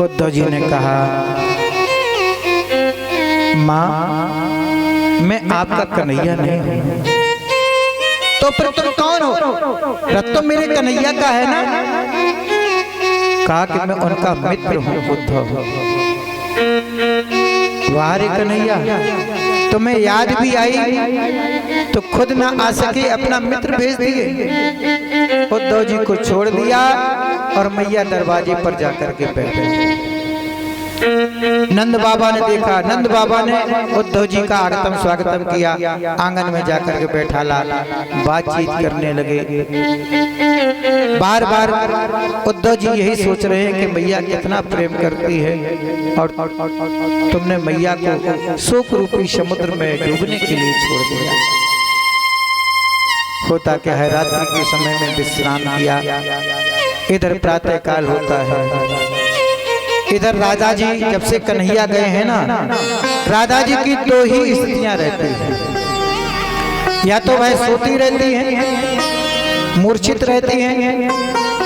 उद्धव जी ने कहा माँ मैं आपका कन्हैया नहीं हूं। तो फिर तुम कौन हो? रथ तो मेरे कन्हैया का है ना। कहा कि मैं उनका मित्र हूं उद्धव। वाह रे कन्हैया, तुम्हें याद भी आई तो खुद ना आ सके अपना मित्र भेज दिए। उद्धव जी को छोड़ दिया और मैया दरवाजे पर जाकर के बैठे। नंद बाबा ने देखा, नंद बाबा ने उद्धव जी का आगतम स्वागतम किया, आंगन में जाकर के बैठाला, बातचीत करने लगे। बार बार उद्धव जी यही सोच रहे हैं कि मैया कितना प्रेम करती है और तुमने मैया को शोक रूपी समुद्र में डूबने के लिए छोड़ दिया। होता क्या है, रात्रि के समय में विश्राम किया, इधर प्रातः काल होता है। इधर राधा जी जब से कन्हैया गए हैं ना, राधा जी की दो ही स्थितियां रहती हैं, या तो वह सोती रहती हैं, मूर्छित रहती हैं,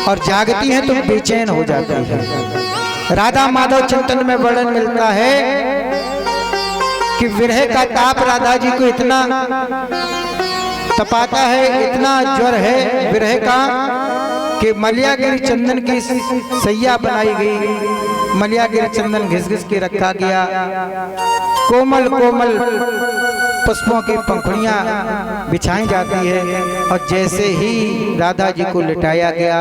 और जागती हैं तो बेचैन हो जाती है। राधा माधव चिंतन में वर्णन मिलता है कि विरह का ताप राधा जी को इतना तपाता है, इतना ज्वर है विरह का कि मलियागिरी चंदन की सैया बनाई गई, मलियागिरी चंदन घिस घिस के रखा गया, कोमल कोमल पुष्पों की पंखुड़ियां बिछाई जाती है, और जैसे ही राधा जी को लिटाया गया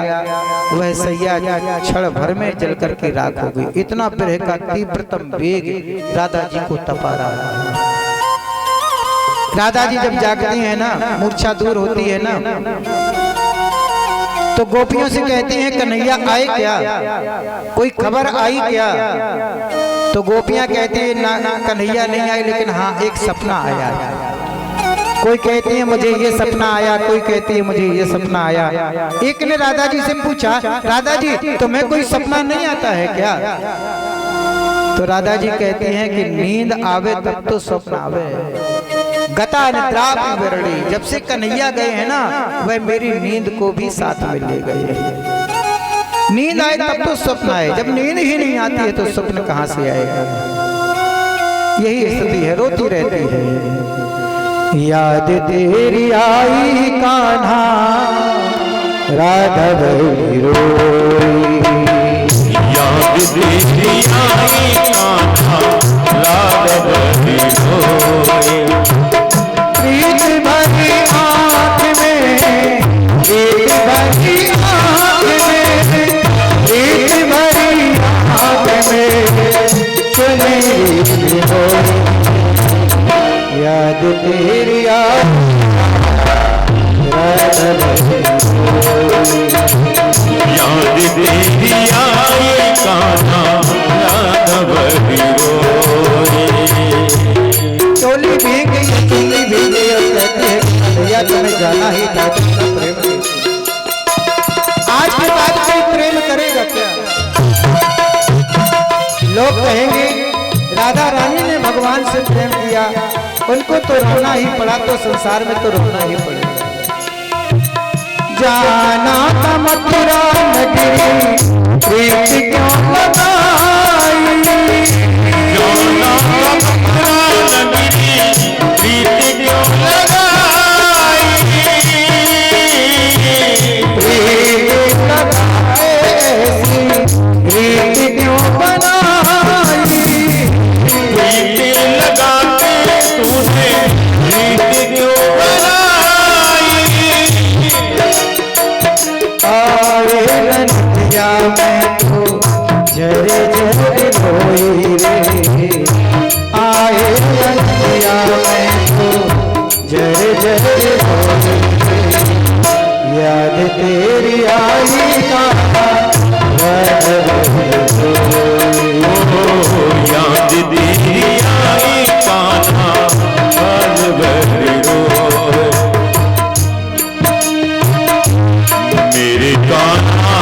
वह सैया क्षण भर में जल करके राख हो गई। इतना विरह का तीव्रतम वेग राधा जी को तपा रहा है। राधा जी जब जागती हैं ना, मूर्छा दूर होती है ना, तो गोपियों से कहती हैं कन्हैया आए क्या, कोई खबर आई क्या? तो गोपियां कहती हैं ना कन्हैया नहीं आए, लेकिन हाँ एक सपना आया। कोई कहती है मुझे ये सपना आया, कोई कहती है मुझे ये सपना आया। एक ने राधा जी से पूछा, राधा जी तुम्हें कोई सपना नहीं आता है क्या? तो राधा जी कहती हैं कि नींद आवे तब तो स्वप्न आवे, गता निद्रा विवरणी। जब से कन्हैया गए हैं ना, वह मेरी नींद को भी साथ में ले गए। नींद आए तब तो स्वप्न आए, जब नींद ही नहीं आती है तो स्वप्न कहां से आएगा? यही स्थिति है, रोती रहती है। याद तेरी आई कान्हा राधा बड़ी रोई, याद तेरी आई कान्हा राधा बड़ी रोई, प्रीत भरी आँख में, प्रीत भरी आँख में, प्रीत भरी आँख में सुनेरी होई, याद तेरी आई राधा बड़ी रोई, याद तेरी आई कान्हा राधा बड़ी रोई। चोली भीग गई, चोली भीग गई, और कहते हैं भैया तुम्हें जाना ही था, प्रेम नहीं। आज के बाद कोई प्रेम करेगा क्या? लोग कहेंगे राधा रानी ने भगवान से प्रेम किया, उनको तो रोना ही पड़ा, तो संसार में तो रोना ही पड़ेगा। जाना था मथुरा नगरी, प्रीत क्यों लगाई, जाना मथुरा नगरी, प्रीत क्यों लगाई, प्रीत लगाए ऐसी रीत क्यों बनाई, प्रीत लगाते तूने रीत क्यों बनाई, आए रनिया में तो जरे जरे रोई रे, आए रनिया में तो जरे जरे रोई रे, याद तेरी आई कान्हा राधा बड़ी रोई, याद तेरी आई कान्हा राधा बड़ी रोई, मेरे कान्हा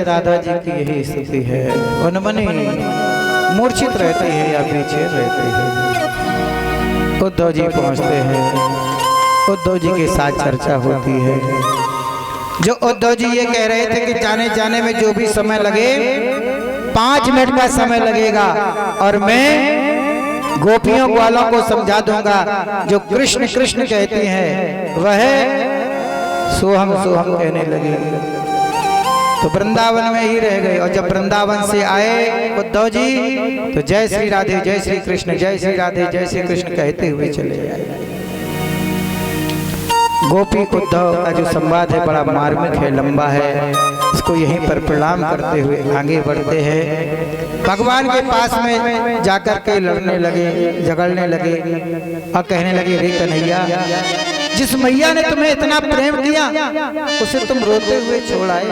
राधा जी की यही स्थिति है, उनमनी मूर्छित रहती है या पीछे रहती है। उद्धव जी पहुंचते हैं। उद्धव जी के साथ चर्चा होती है। जो उद्धव जी ये कह रहे थे कि जाने जाने में जो भी समय लगे 5 मिनट का समय लगेगा और मैं गोपियों ग्वालों को समझा दूंगा। जो कृष्ण कृष्ण कहती हैं वह सोहम सोहम कहने लगे। तो वृंदावन में ही रह गए। और जब वृंदावन से आए उद्धव जी तो जय श्री राधे जय श्री कृष्ण, जय श्री राधे जय श्री कृष्ण कहते हुए चले आए। गोपी उद्धव का जो संवाद है बड़ा मार्मिक है, लंबा है। इसको यहीं पर प्रणाम करते हुए आगे बढ़ते हैं। भगवान के पास में जाकर के लड़ने लगे, झगड़ने लगे और कहने लगे, रे कन्हैया, जिस मैया ने तुम्हें इतना प्रेम किया उसे तुम रोते हुए छोड़ आए।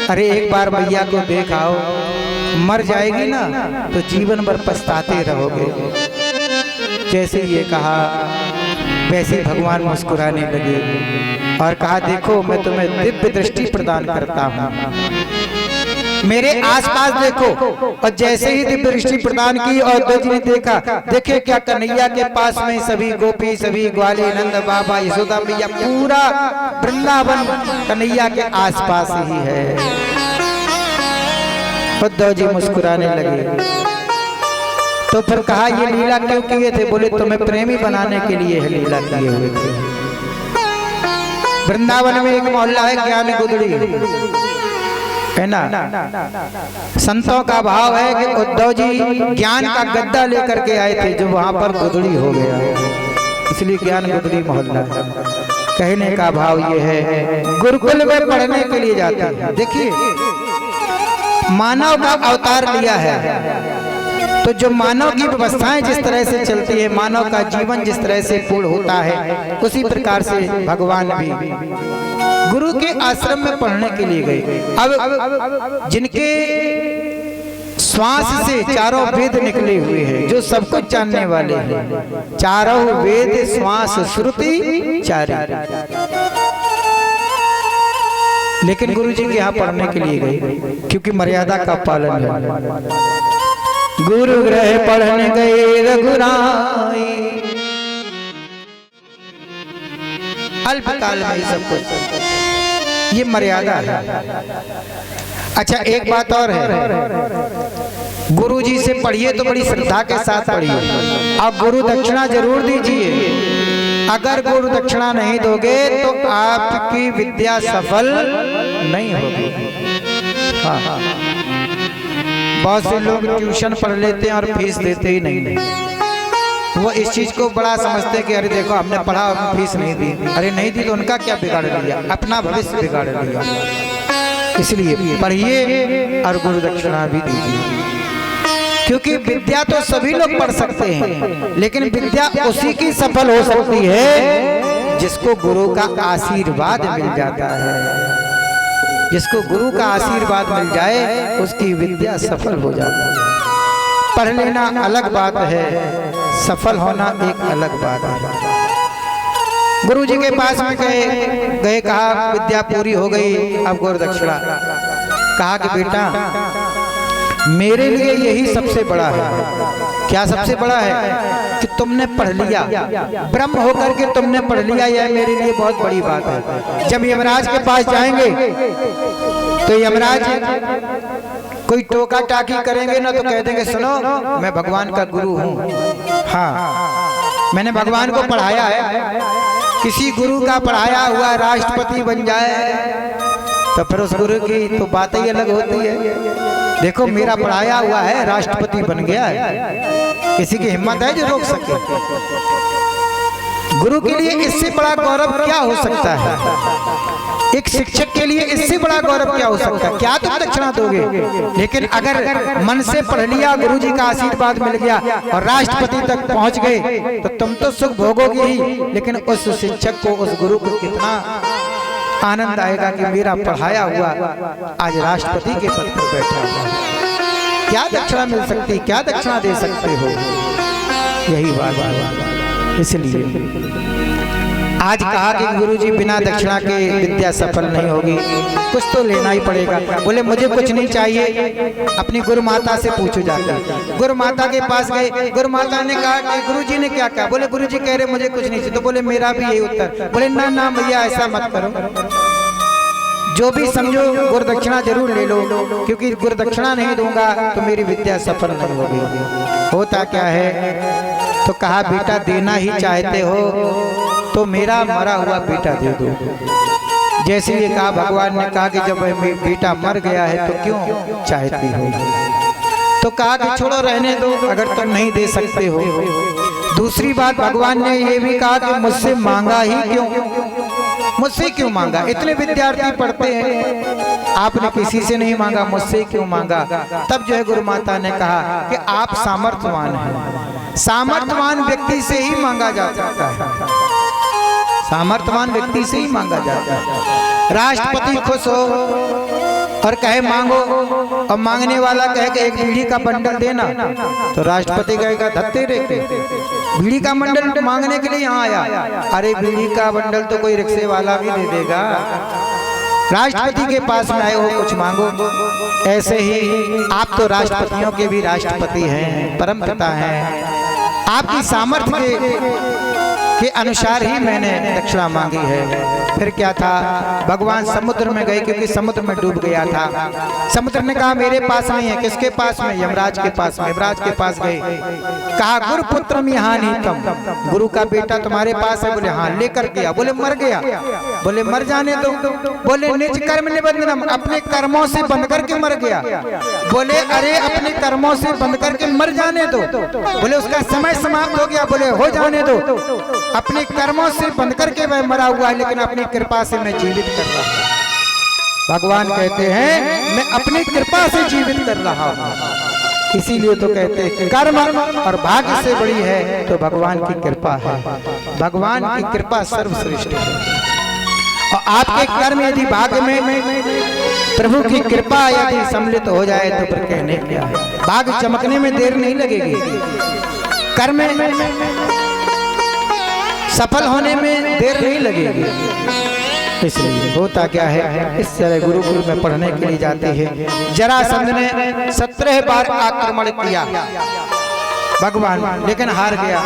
अरे एक बार मैया को देख आओ, मर जाएगी ना तो जीवन भर पछताते रहोगे। जैसे ये कहा वैसे भगवान मुस्कुराने लगे और कहा, देखो मैं तुम्हें दिव्य दृष्टि प्रदान करता हूँ, मेरे आसपास देखो। और जैसे ही दिव्य दृष्टि प्रदान की और उद्धव जी ने देखा, देखे क्या कन्हैया के पास में सभी गोपी, सभी ग्वाले, नंद बाबा, यशोदा मैया, पूरा वृंदावन कन्हैया के आसपास ही है। उद्धव जी मुस्कुराने लगे। तो फिर कहा, ये लीला क्यों किए थे? बोले तुम्हें प्रेमी बनाने के लिए है लीला किए हुए थे। वृंदावन में एक मोहल्ला है ज्ञान गुदड़ी, है ना। संतों का भाव है कि उद्धव जी ज्ञान का गद्दा लेकर के आए थे जो वहां पर गुदड़ी हो गया, इसलिए ज्ञान गुदड़ी मोहल्ला है। कहने का भाव ये है, गुरुकुल में पढ़ने के लिए जाते हैं। देखिए मानव का अवतार लिया है तो जो मानव की व्यवस्थाएं जिस तरह से चलती है, मानव का जीवन जिस तरह से पूर्ण होता है, उसी प्रकार से भगवान भी गुरु के आश्रम में पढ़ने के लिए गए। अब जिनके श्वास से चारों वेद निकले हुए हैं, जो सब कुछ जानने वाले हैं, चारों वेद श्वास श्रुति चारी, लेकिन गुरु जी के यहाँ पढ़ने के लिए गए क्योंकि मर्यादा का पालन है। गुरु गृह पढ़ने गए रघुराई, अल्पकाल में ही सब कुछ, ये मर्यादा है। अच्छा एक बात और है, गुरु जी से पढ़िए तो बड़ी श्रद्धा के साथ पढ़िए। आप गुरु दक्षिणा जरूर दीजिए। अगर गुरु दक्षिणा नहीं दोगे तो आपकी विद्या सफल नहीं होगी। हाँ, बहुत से लोग ट्यूशन पढ़ लेते हैं और फीस देते ही नहीं। वो इस चीज को बड़ा समझते हैं कि अरे देखो हमने पढ़ा और फीस नहीं दी। अरे नहीं दी तो उनका क्या बिगाड़ लिया? अपना भविष्य बिगाड़ लिया। इसलिए पढ़िए और गुरु दक्षिणा भी दीजिए, क्योंकि विद्या तो सभी लोग पढ़ सकते हैं, लेकिन विद्या उसी की सफल हो सकती है जिसको गुरु का आशीर्वाद मिल जाता है। जिसको गुरु का आशीर्वाद मिल जाए उसकी विद्या सफल हो जाती है। पढ़ लेना अलग बात है, सफल होना एक अलग बात है। गुरु जी के पास में गए, कहा विद्या पूरी हो गई, अब गुरु दक्षिणा। कहा कि बेटा मेरे लिए यही सबसे बड़ा है। क्या सबसे बड़ा है? कि तुमने पढ़ लिया, ब्रह्म होकर के तुमने पढ़ लिया, यह मेरे लिए बहुत बड़ी बात है। जब यमराज के पास जाएंगे तो यमराज कोई टोका टाकी करेंगे ना तो कह देंगे, सुनो मैं भगवान का गुरु हूँ, हाँ मैंने भगवान को पढ़ाया है। किसी गुरु का पढ़ाया हुआ राष्ट्रपति बन जाए तो फिर उस गुरु की तो बात ही अलग होती है। देखो मेरा पढ़ाया हुआ है, राष्ट्रपति बन गया है, किसी की हिम्मत है जो रोक सके? गुरु के लिए इससे बड़ा गौरव क्या हो सकता है? एक शिक्षक के लिए इससे बड़ा गौरव क्या हो सकता है? क्या तुम दक्षिणा दोगे? लेकिन अगर मन से पढ़ लिया, गुरु जी का आशीर्वाद मिल गया और राष्ट्रपति तक पहुंच गए तो तुम तो सुख भोगोगे ही, लेकिन उस शिक्षक को, उस गुरु को कितना आनंद आएगा कि मेरा पढ़ाया हुआ आज राष्ट्रपति के पद पर बैठा हुआ। क्या दक्षिणा मिल सकती, क्या दक्षिणा दे सकते हो? यही बात। इसलिए आज कहा कि गुरुजी बिना दक्षिणा के विद्या सफल नहीं होगी, कुछ तो लेना ही पड़ेगा। बोले मुझे कुछ नहीं चाहिए, अपनी गुरु माता से पूछो जाकर। गुरु माता के पास गए, गुरु माता ने कहा कि गुरुजी ने क्या कहा? बोले गुरुजी कह रहे मुझे कुछ नहीं चाहिए। तो बोले मेरा भी यही उत्तर। बोले ना ना भैया ऐसा मत करो, जो भी समझो गुरु दक्षिणा जरूर ले लो, क्योंकि गुरु दक्षिणा नहीं दूंगा तो मेरी विद्या सफल नहीं होगी। होता क्या है? तो कहा बेटा देना ही चाहते हो तो मेरा मरा हुआ बेटा दे दो। जैसे ये कहा भगवान ने कहा कि जब बेटा मर गया है तो क्यों चाहती हो? तो कहा कि छोड़ो रहने दो अगर तुम नहीं दे सकते हो। दूसरी बात भगवान ने ये भी कहा कि मुझसे मांगा ही क्यों, मुझसे क्यों मांगा? इतने विद्यार्थी पढ़ते हैं, आपने किसी से नहीं मांगा, मुझसे क्यों मांगा? तब जो है गुरु माता ने कहा कि आप सामर्थ्यवान हैं, सामर्थ्यवान व्यक्ति से ही मांगा जा सकता है, सामर्थ्यवान व्यक्ति से ही मांगा जाता है। राष्ट्रपति खुश हो और कहे मांगो, और मांगने वाला कहे कि एक बीड़ी का बंडल देना, तो राष्ट्रपति कहेगा धत्ते रे, बीड़ी का बंडल मांगने के लिए यहाँ आया? अरे बीड़ी का बंडल तो कोई रिक्शे वाला भी दे देगा, राष्ट्रपति के पास में आए हो कुछ मांगो। ऐसे ही आप तो राष्ट्रपतियों के भी राष्ट्रपति हैं, परमपिता हैं, आपकी सामर्थ्य के अनुसार ही मैंने दक्षिणा मांगी है। फिर क्या था? भगवान समुद्र में गए, क्योंकि समुद्र में डूब गया था। समुद्र ने कहा मेरे पास नहीं है, किसके पास में? यमराज के पास में। यमराज के पास गए, कहा गुरु पुत्रम यहाँ नीतम, गुरु का बेटा तुम्हारे पास है? बोले हाँ। लेकर गया, बोले मर गया। बोले मर जाने दो। बोले निज कर्म निबंधनम, अपने कर्मों से बंध करके मर गया। बोले अरे अपने कर्मों से बंध करके मर जाने दो। बोले उसका समय समाप्त हो गया। बोले हो जाने दो, अपने कर्मों से बंध करके वह मरा हुआ है, लेकिन अपनी कृपा से मैं जीवित कर रहा हूं। भगवान कहते हैं मैं अपनी कृपा से जीवित कर रहा हूं। इसीलिए तो कहते हैं कर्म और भाग्य से बड़ी है तो भगवान की कृपा है। भगवान की कृपा सर्वश्रेष्ठ है। और आपके कर्म यदि भाग्य में प्रभु की कृपा यदि सम्मिलित हो जाए तो फिर कहने क्या है? भाग्य चमकने में देर नहीं लगेगी, कर्म सफल होने में देर नहीं लगेगी। इसलिए होता क्या है? इस तरह गुरुकुल में पढ़ने के लिए जाते हैं। जरासंध ने 17 बार आक्रमण किया भगवान, लेकिन हार गया।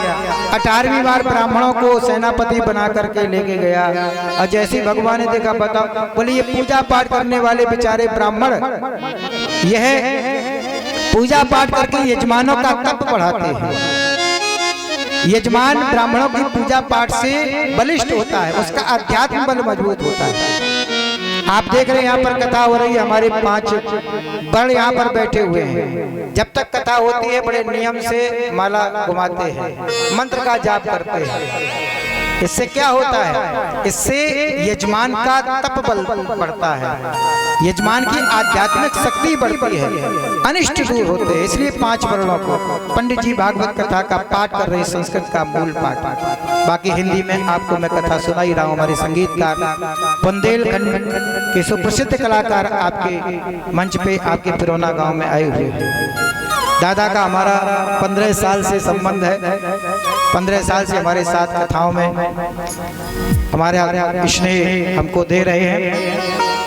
18वीं बार ब्राह्मणों को सेनापति बना करके लेके गया, और जैसे भगवान ने देखा, बताओ, बोले ये पूजा पाठ करने वाले बेचारे ब्राह्मण, यह पूजा पाठ करके यजमानों का तप बढ़ाते हैं। यजमान ब्राह्मणों की पूजा पाठ से बलिष्ठ होता है, उसका अध्यात्म बल मजबूत होता है। आप देख रहे हैं यहाँ पर कथा हो रही है, हमारे 5 बड़ यहाँ पर बैठे हुए हैं। जब तक कथा होती है बड़े नियम से माला घुमाते हैं, मंत्र का जाप करते हैं। इससे क्या होता है? इससे यजमान का तप बल बढ़ता है, यजमान की आध्यात्मिक शक्ति बढ़ती है, अनिष्ट दूर होते हैं। इसलिए 5 वर्णों को पंडित जी भागवत कथा का पाठ कर रहे हैं, संस्कृत का मूल पाठ। बाकी हिंदी में आपको मैं कथा सुनाई रहा हूँ। हमारे संगीतकार बुंदेलखंड के सुप्रसिद्ध कलाकार आपके मंच पे आपके पिरोना गांव में आए हुए हैं। दादा का हमारा 15 साल से संबंध है। 15 साल से हमारे साथ कथाओं में हमारे स्नेह हमको दे रहे हैं।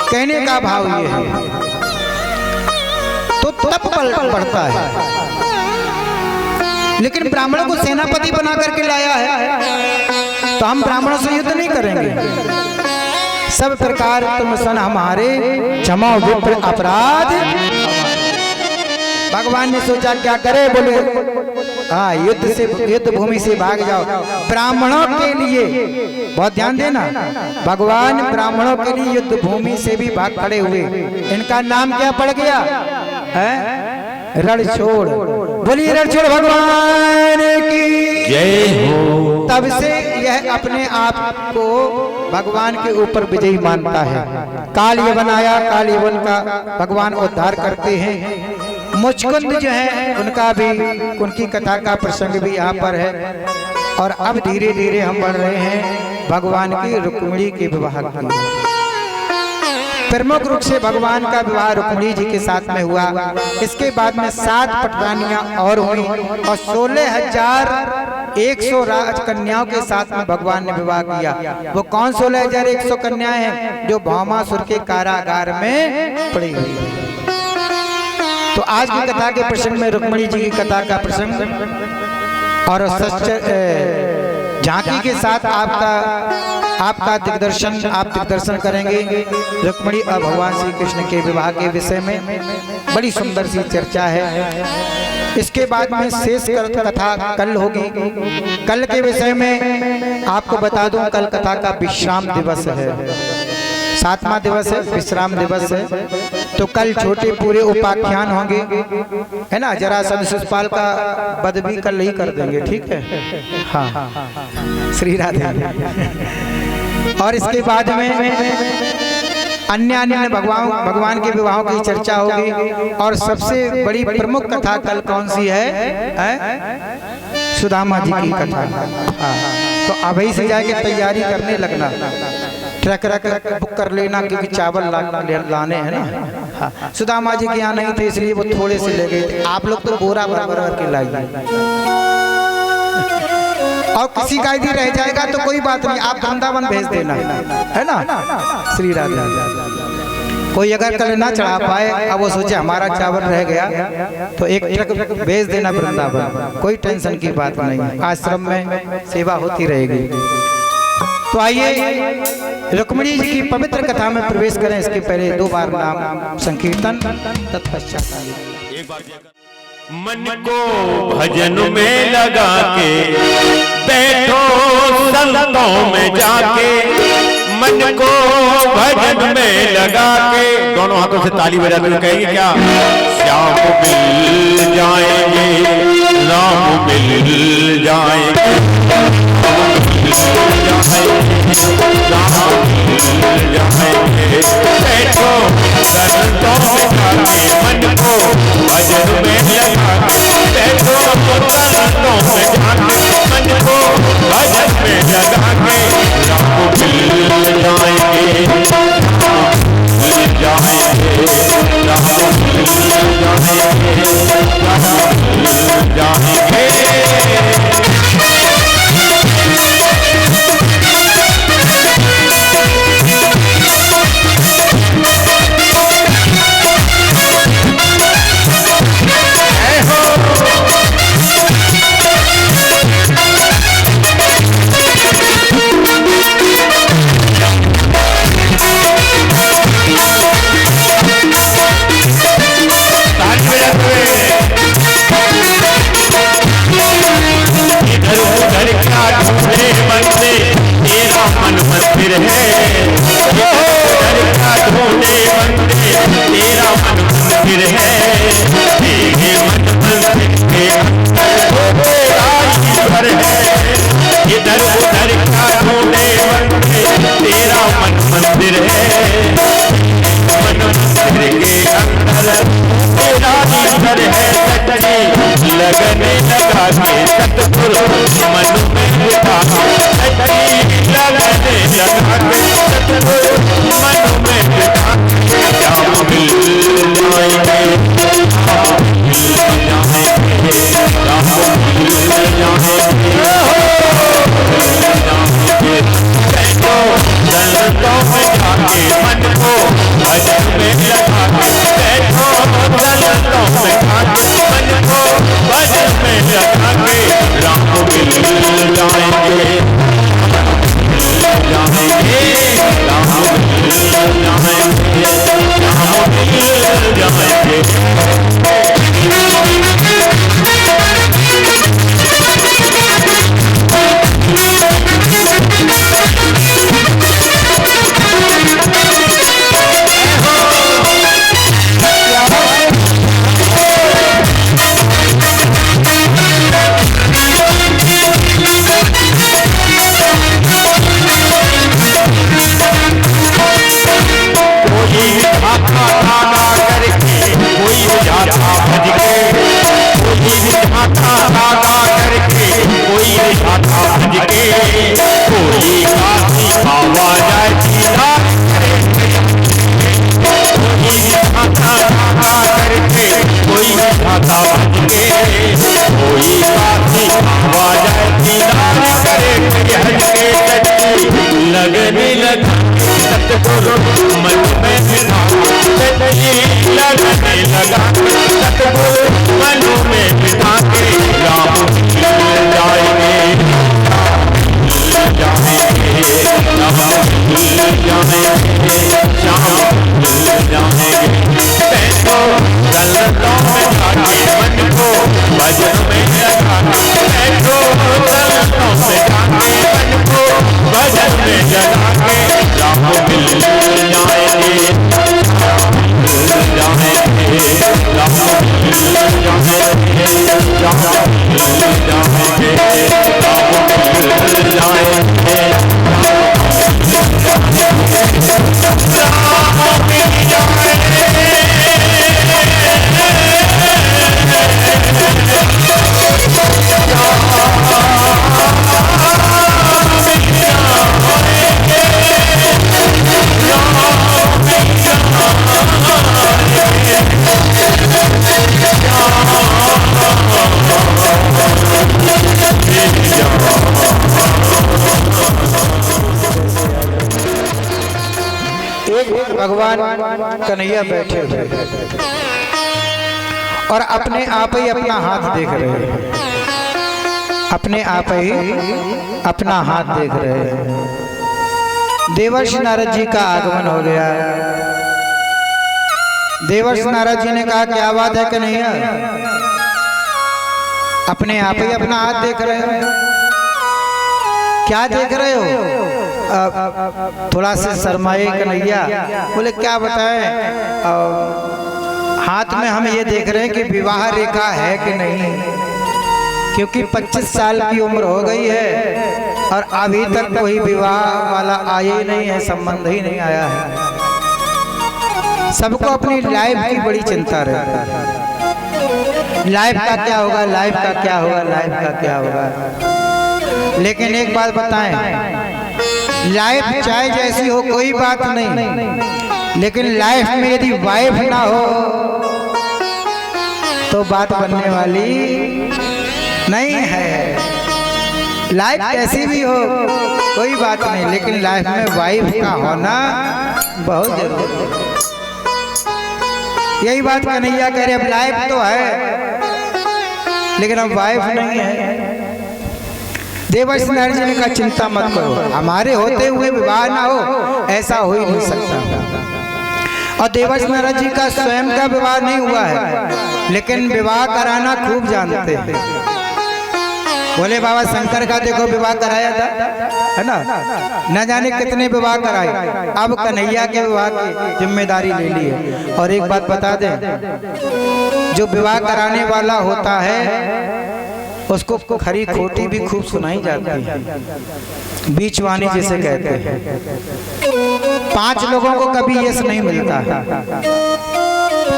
कहने का भाव ये है, तो तप बढ़ता है, लेकिन ब्राह्मणों को सेनापति बना करके लाया है, तो हम ब्राह्मणों से युद्ध नहीं करेंगे। सब प्रकार तुम सन हमारे, क्षमा विप्र अपराध। भगवान ने सोचा क्या करे? बोले हाँ, युद्ध भूमि से भाग जाओ। ब्राह्मणों के लिए बहुत ध्यान देना, भगवान ब्राह्मणों के लिए युद्ध भूमि से भी भाग खड़े हुए। इनका नाम क्या पड़ गया है? रणछोड़। बोलिए रणछोड़ भगवान की जय हो। तब से यह अपने आप को भगवान के ऊपर विजयी मानता है। काल यवन आया, काल यवन का भगवान उद्धार करते हैं। मुचकुंद जो है उनका भी, उनकी कथा का प्रसंग भी यहाँ पर है। और अब धीरे धीरे हम बढ़ रहे हैं भगवान की रुक्मिणी के विवाह की। प्रमुख रूप से भगवान का विवाह रुक्मिणी जी के साथ में हुआ। इसके बाद में 7 पटरानियां और हुई और 16,000 100 राजकन्याओं के साथ में भगवान ने विवाह किया। वो कौन 16,100 कन्याएं हैं जो भौमासुर के कारागार में पड़ी हुई है। तो आज की कथा के प्रसंग में रुक्मिणी जी की कथा का प्रसंग और झांकी के साथ आपका दिग्दर्शन करेंगे। रुक्मिणी और भगवान श्री कृष्ण के विवाह के विषय में बड़ी सुंदर सी चर्चा है। इसके बाद में शेष कथा कल होगी। कल के विषय में आपको बता दूं, कल कथा का विश्राम दिवस है, 7वां दिवस है, विश्राम दिवस है। तो कल छोटे पूरे उपाख्यान होंगे, है ना। जरासंध शिशुपाल का वध भी कल ही कर देंगे, ठीक है। हाँ, श्री राधे। और इसके बाद में अन्य भगवान के विवाहों की चर्चा होगी। और सबसे बड़ी प्रमुख कथा कल कौन सी है? सुदामा जी की कथा। तो अभी से जाके तैयारी करने लगना, ट्रक बुक कर लेना, क्योंकि चावल लाने हैं ना। हाँ। सुदामा जी के यहाँ नहीं थे इसलिए वो थोड़े से ले गए। आप लोग तो बोरा बराबर करके लाइए। और किसी का यदि रह जाएगा तो कोई बात नहीं, आप वृंदावन भेज देना, है ना। श्री राधे। कोई अगर कल ना चढ़ा पाए, अब वो सोचे हमारा चावल रह गया, तो एक ट्रक भेज देना वृंदावन, कोई टेंशन की बात नहीं। आश्रम में सेवा होती रहेगी। तो आइए रुक्मिणी जी की पवित्र कथा में प्रवेश करें। इसके पहले 2 बार नाम संकीर्तन, तत्पश्चात मन को भजन में लगा के बैठो संतों में जाके, मन को भजन में लगा के। दोनों हाथों से ताली बजाते हुए कहेंगे क्या? श्याम मिल जाएंगे, राम मिल जाएंगे, बैठो संतों में जाके, मन को भजन में लगा के, बैठो संतों में जाके, मन को भजन में लगा के, राम मिल जाएंगे, मिल जाएंगे, राम मिल जाएंगे। लगने लगा के सतगुर मन में बिठा, लगने लगा के सतगुर मन में बिठा, श्याम मिल जाएंगे, राम मिल जाएंगे, राम मिल जाएंगे, बैठो संतों में जाके, मन को भजन में लगा के, बैठो संतों में जाके, मन को भजन में लगा के, राम मिल जाएंगे, राम मिल जाएंगे, राम मिल जाएंगे, राम मिल जाएंगे। भगवान कन्हैया बैठे हुए और अपने आप ही अपना हाथ देख रहे हैं, अपने आप ही अपना हाथ देख रहे हैं। देवर्षि नारद जी का आगमन हो गया। देवर्षि नारद जी ने कहा क्या बात है कन्हैया, अपने आप ही अपना हाथ देख रहे हो, क्या देख रहे हो? थोड़ा से शर्माए कन्हैया, बोले क्या बताएं, हाथ में हम ये देख रहे हैं कि विवाह रेखा है कि नहीं, क्योंकि 25 साल की उम्र हो गई है और अभी तक कोई विवाह वाला आया ही नहीं है, संबंध ही नहीं आया है। सबको अपनी लाइफ की बड़ी चिंता रहती है, लाइफ का क्या होगा, लाइफ का क्या होगा, लाइफ का क्या होगा। लेकिन एक बात बताएं, लाइफ चाहे जैसी हो कोई बात नहीं, लेकिन लाइफ में यदि वाइफ ना हो तो बात बनने वाली नहीं है। लाइफ कैसी भी हो कोई बात नहीं, लेकिन लाइफ में वाइफ का होना बहुत जरूरी है। यही बात कन्हैया कह रहे, अब लाइफ तो है लेकिन अब वाइफ नहीं है। देवर्षि नारद जी ने कहा चिंता मत करो, हमारे होते हुए विवाह ना हो ऐसा हो ही नहीं सकता। और देवर्षि नारद जी का स्वयं का विवाह नहीं हुआ है, लेकिन विवाह कराना खूब जानते हैं। बोले बाबा शंकर का देखो विवाह कराया था, है ना, न जाने कितने विवाह कराए, अब कन्हैया के विवाह की जिम्मेदारी ले ली है। और एक बात बता दें, जो विवाह कराने वाला होता है उसको खरी खोटी भी खूब सुनाई जाती है, बीच वाणी जिसे कहते हैं। 5 लोगों को कभी यश नहीं मिलता है।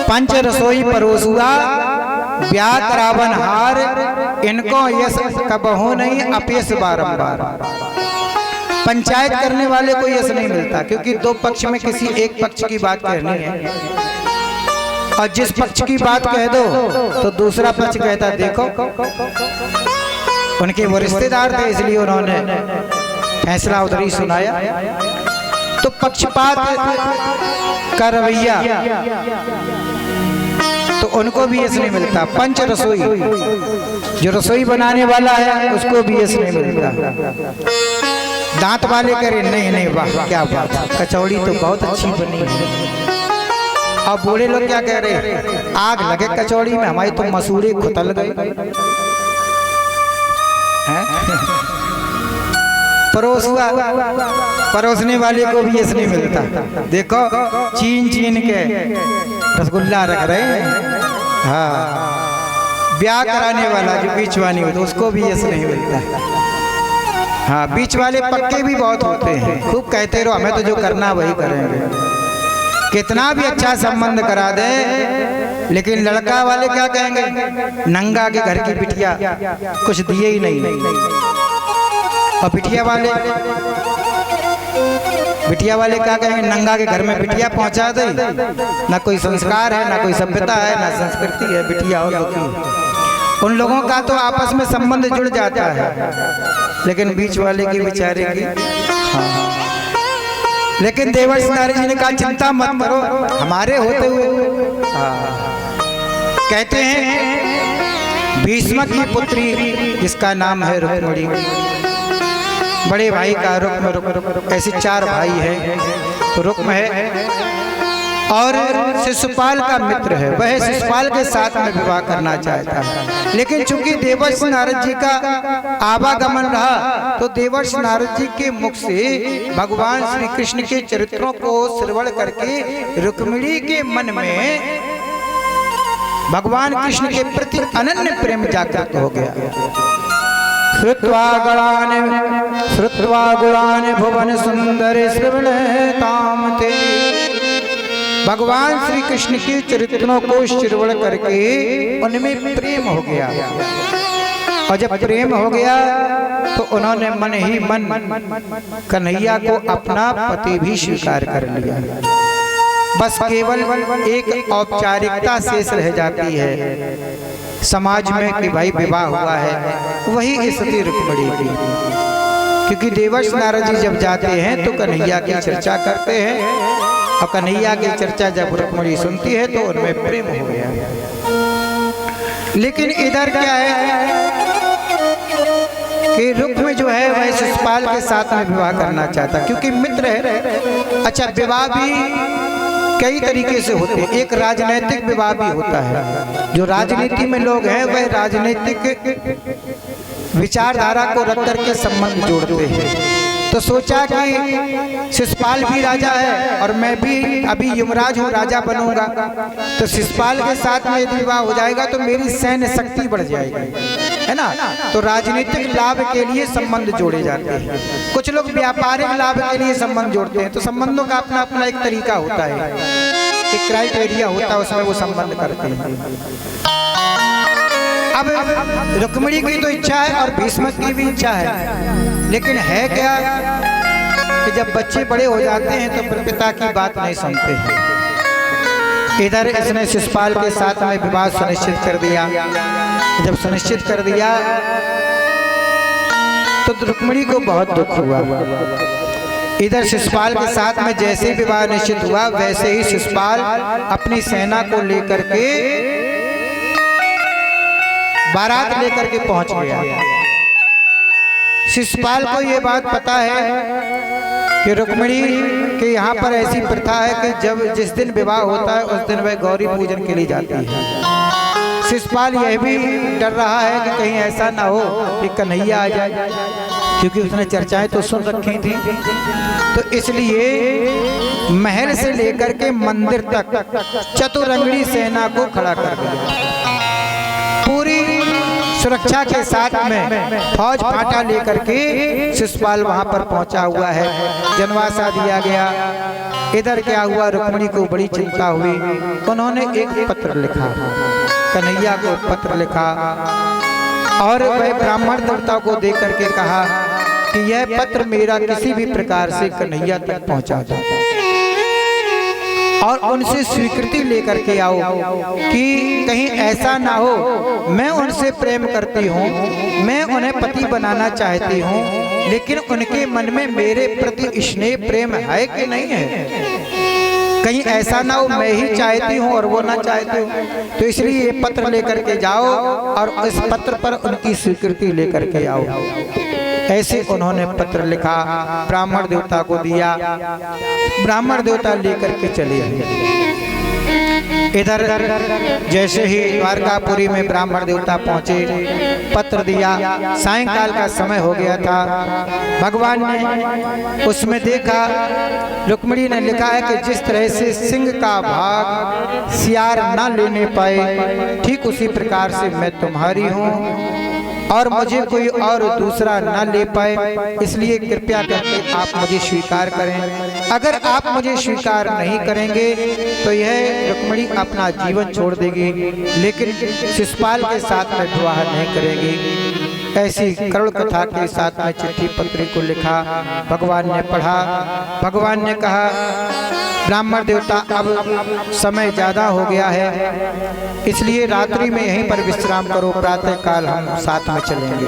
पंच रसोई परोसुआ ब्याह करावन हार, इनको यश कबहू नहीं अपयश बारंबार। पंचायत करने वाले को यश नहीं मिलता, क्योंकि 2 पक्ष में किसी एक पक्ष की बात कहनी है और जिस पक्ष की बात कह दो तो दूसरा पक्ष कहता देखो, उनके वो रिश्तेदार थे इसलिए उन्होंने फैसला उधर ही सुनाया। तो पक्षपात का रवैया तो उनको भी यश नहीं मिलता। पंच रसोई, जो रसोई बनाने वाला है उसको भी यश नहीं मिलता। दांत वाले करे नहीं नहीं वाह क्या बात, कचौड़ी तो बहुत अच्छी बनी है। अब बूढ़े लोग क्या कह रहे, आग लगे कचौड़ी में, हमारी तो मसूरी खुतल गई। परोसुआ, परोसने वाले को भी यश नहीं मिलता। देखो चीन चीन के रसगुल्ला रख रहे हैं। हाँ, ब्याह कराने वाला जो बीच वाली होता उसको भी यश नहीं मिलता। हाँ, बीच वाले पक्के भी बहुत होते हैं, खूब कहते रहो हमें तो जो करना वही करेंगे, कितना भी अच्छा संबंध करा दे, लेकिन लड़का वाले क्या कहेंगे, नंगा के घर की बिटिया कुछ दिए ही नहीं। और बिटिया वाले क्या कहेंगे, नंगा के घर में बिटिया पहुंचा दे, ना कोई संस्कार है, ना कोई सभ्यता है, ना संस्कृति है, बिटिया और लोग। उन लोगों का तो आपस में संबंध जुड़ जाता है, लेकिन बीच वाले की बेचारे की। हाँ। लेकिन देवर्षि नारद जी ने कहा चिंता मत करो, हमारे होते हुए। कहते हैं भीष्म की पुत्री जिसका नाम है रुक्मिणी, बड़े भाई का रुक्म, ऐसे 4 भाई हैं, तो रुक्म है और शिशुपाल का मित्र है, वह शिशुपाल के साथ में विवाह करना चाहता है। लेकिन चूंकि देवर्षि नारद जी का आवागमन रहा तो देवर्षि नारद जी के मुख से भगवान श्री कृष्ण के चरित्रों को श्रवण करके रुक्मिणी के मन में भगवान कृष्ण के प्रति अनन्य प्रेम जागृत हो गया। श्रुत्वा गुणान भुवन सुंदर श्रवणताम ते, भगवान श्री कृष्ण के चरित्रों को श्रवण करके उनमें प्रेम हो गया। और जब प्रेम हो गया तो उन्होंने मन ही मन कन्हैया को अपना पति भी स्वीकार कर लिया। बस केवल एक औपचारिकता शेष रह जाती है समाज में कि भाई विवाह हुआ है, वही स्थिति रुक्मिणी की। क्योंकि देवर्षि नारद जी जब जाते हैं तो कन्हैया की चर्चा करते हैं और कन्हैया की चर्चा जब रुक्मिणी सुनती है तो उनमें प्रेम हो गया। लेकिन इधर क्या है कि रुक्म जो है वह शिशुपाल के साथ में विवाह करना चाहता, क्योंकि मित्र है। अच्छा, विवाह भी कई तरीके से होते हैं। एक राजनीतिक विवाह भी होता है। जो राजनीति में लोग हैं वह राजनीतिक विचारधारा को रख करके संबंध जोड़ते हैं। तो सोचा कि शिशुपाल भी राजा है और मैं भी अभी युवराज हूँ, राजा बनूंगा, तो शिशुपाल के साथ में यदि विवाह हो जाएगा तो मेरी सैन्य शक्ति बढ़ जाएगी, है ना। तो राजनीतिक लाभ के लिए संबंध जोड़े जाते हैं। कुछ लोग व्यापारिक लाभ के लिए संबंध जोड़ते हैं। तो संबंधों का अपना अपना एक तरीका होता है, एक क्राइटेरिया होता है, उसमें वो संबंध करते हैं। अब रुक्मिणी की तो इच्छा है और भीष्म की भी इच्छा है, लेकिन है क्या कि जब बच्चे बड़े हो जाते हैं तो फिर पिता की बात नहीं सुनते हैं। इधर इसने शिशुपाल के साथ में विवाह सुनिश्चित कर दिया। जब सुनिश्चित कर दिया तो रुक्मिणी को बहुत दुख हुआ। इधर शिशुपाल के साथ में जैसे विवाह निश्चित हुआ वैसे ही शिशुपाल अपनी सेना को लेकर के बारात लेकर के पहुंच गया। शिशुपाल को ये बात पता है कि रुक्मिणी के यहाँ पर ऐसी प्रथा है कि जिस दिन विवाह होता है उस दिन वह गौरी पूजन के लिए जाती है। शिशुपाल यह भी डर रहा है कि कहीं ऐसा ना हो कि कन्हैया आ जाए, क्योंकि उसने चर्चाएं तो सुन रखी थी। तो इसलिए महल से लेकर के मंदिर तक चतुरंगड़ी सेना को खड़ा कर दिया। पूरी सुरक्षा के साथ में फौज फाटा लेकर के शिशुपाल वहां पर पहुंचा हुआ है। जनवासा दिया गया। इधर क्या हुआ, रुक्मिणी को बड़ी चिंता हुई। उन्होंने एक पत्र लिखा, कन्हैया को पत्र लिखा और वह ब्राह्मण देवता को दे करके कहा कि यह पत्र मेरा किसी भी प्रकार से कन्हैया तक पहुंचा दो और उनसे स्वीकृति लेकर के आओ कि कहीं ऐसा ना हो मैं उनसे प्रेम करती हूँ, मैं उन्हें पति बनाना चाहती हूँ, लेकिन उनके मन में मेरे प्रति स्नेह प्रेम है कि नहीं है। कहीं ऐसा ना हो मैं ही चाहती हूँ और वो ना चाहते हो। तो इसलिए ये पत्र लेकर के जाओ और इस पत्र पर उनकी स्वीकृति लेकर के आओ। ऐसे उन्होंने पत्र लिखा, ब्राह्मण देवता को दिया। ब्राह्मण देवता लेकर के चले गए। इधर जैसे ही द्वारकापुरी में ब्राह्मण देवता पहुंचे, पत्र दिया। सायंकाल का समय हो गया था। भगवान ने उसमें देखा, रुक्मिणी ने लिखा है कि जिस तरह से सिंह का भाग सियार ना लेने पाए, ठीक उसी प्रकार से मैं तुम्हारी हूँ और मुझे कोई और दूसरा ना ले पाए, इसलिए कृपया करके आप मुझे स्वीकार करें। अगर आप मुझे स्वीकार नहीं करेंगे तो यह रुक्मिणी अपना जीवन छोड़ देगी, लेकिन शिशुपाल के साथ में विवाह नहीं करेगी। ऐसी करुण कथा के साथ में चिट्ठी पत्री को लिखा। भगवान ने पढ़ा। भगवान ने कहा, ब्राह्मण देवता अब समय ज्यादा हो गया है, इसलिए रात्रि में यहीं पर विश्राम करो, प्रातः काल हम साथ में चलेंगे।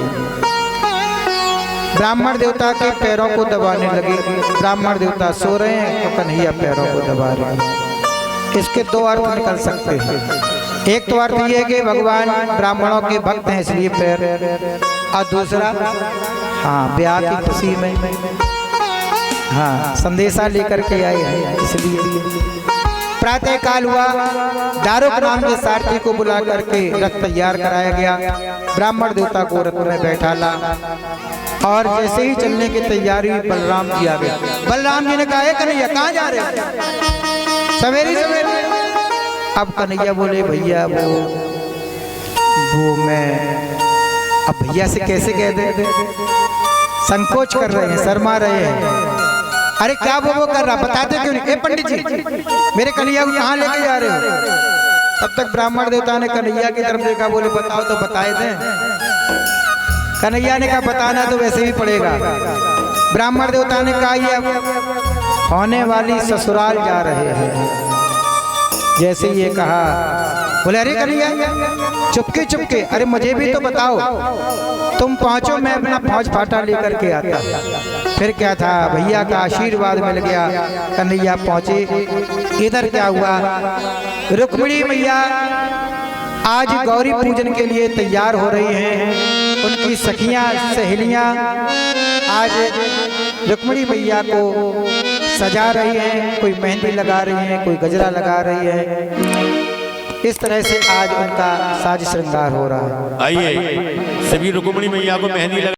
ब्राह्मण देवता के पैरों को दबाने लगे। ब्राह्मण देवता सो रहे हैं तो कन्हैया पैरों को दबा रहे हैं। इसके दो अर्थ निकल सकते हैं। एक तो अर्थ ये कि भगवान ब्राह्मणों के भक्त हैं इसलिए पैर, और दूसरा हाँ ब्याह की खुशी में हाँ संदेशा लेकर के आए हैं इसलिए। प्रातः काल हुआ। दारुक नाम के सारथी को बुला करके रथ तैयार कराया गया। ब्राह्मण देवता को रथ में बैठाला और जैसे ही चलने की तैयारी बलराम जी आ गए। बलराम जी ने कहा, कन्हैया कहाँ जा रहे हैं? सवेरे सवेरे। अब कन्हैया बोले, भैया वो मैं अब भैया से कैसे कह दे, संकोच कर रहे हैं, शर्मा रहे हैं। अरे क्या वो कर रहा, बताते क्यों नहीं? पंडित जी मेरे कन्हैया को कहाँ लेके जा रहे हो? तब तक ब्राह्मण देवता ने कन्हैया की तरफ देखा, बोले बताओ तो बताए दें। कन्हैया ने कहा बताना तो वैसे ही पड़ेगा। ब्राह्मण देवता ने कहा ये होने वाली ससुराल जा रहे हैं। जैसे ये कहा बोले अरे कन्हैया चुपके चुपके, अरे मुझे भी तो बताओ, तुम पहुंचो मैं अपना फौज फाटा लेकर के आता। फिर क्या था, भैया का आशीर्वाद मिल गया, कन्हैया पहुंचे। इधर क्या हुआ, रुक्मिणी मैया आज गौरी पूजन के लिए तैयार हो रही हैं। उनकी सखियां सहेलियां आज रुक्मिणी मैया को सजा रही हैं, कोई मेहंदी लगा रही हैं, कोई गजरा लगा रही है। इस तरह से आज उनका साज श्रृंगार हो रहा है। आइए सभी रुक्मिणी मैया को मेहंदी लगा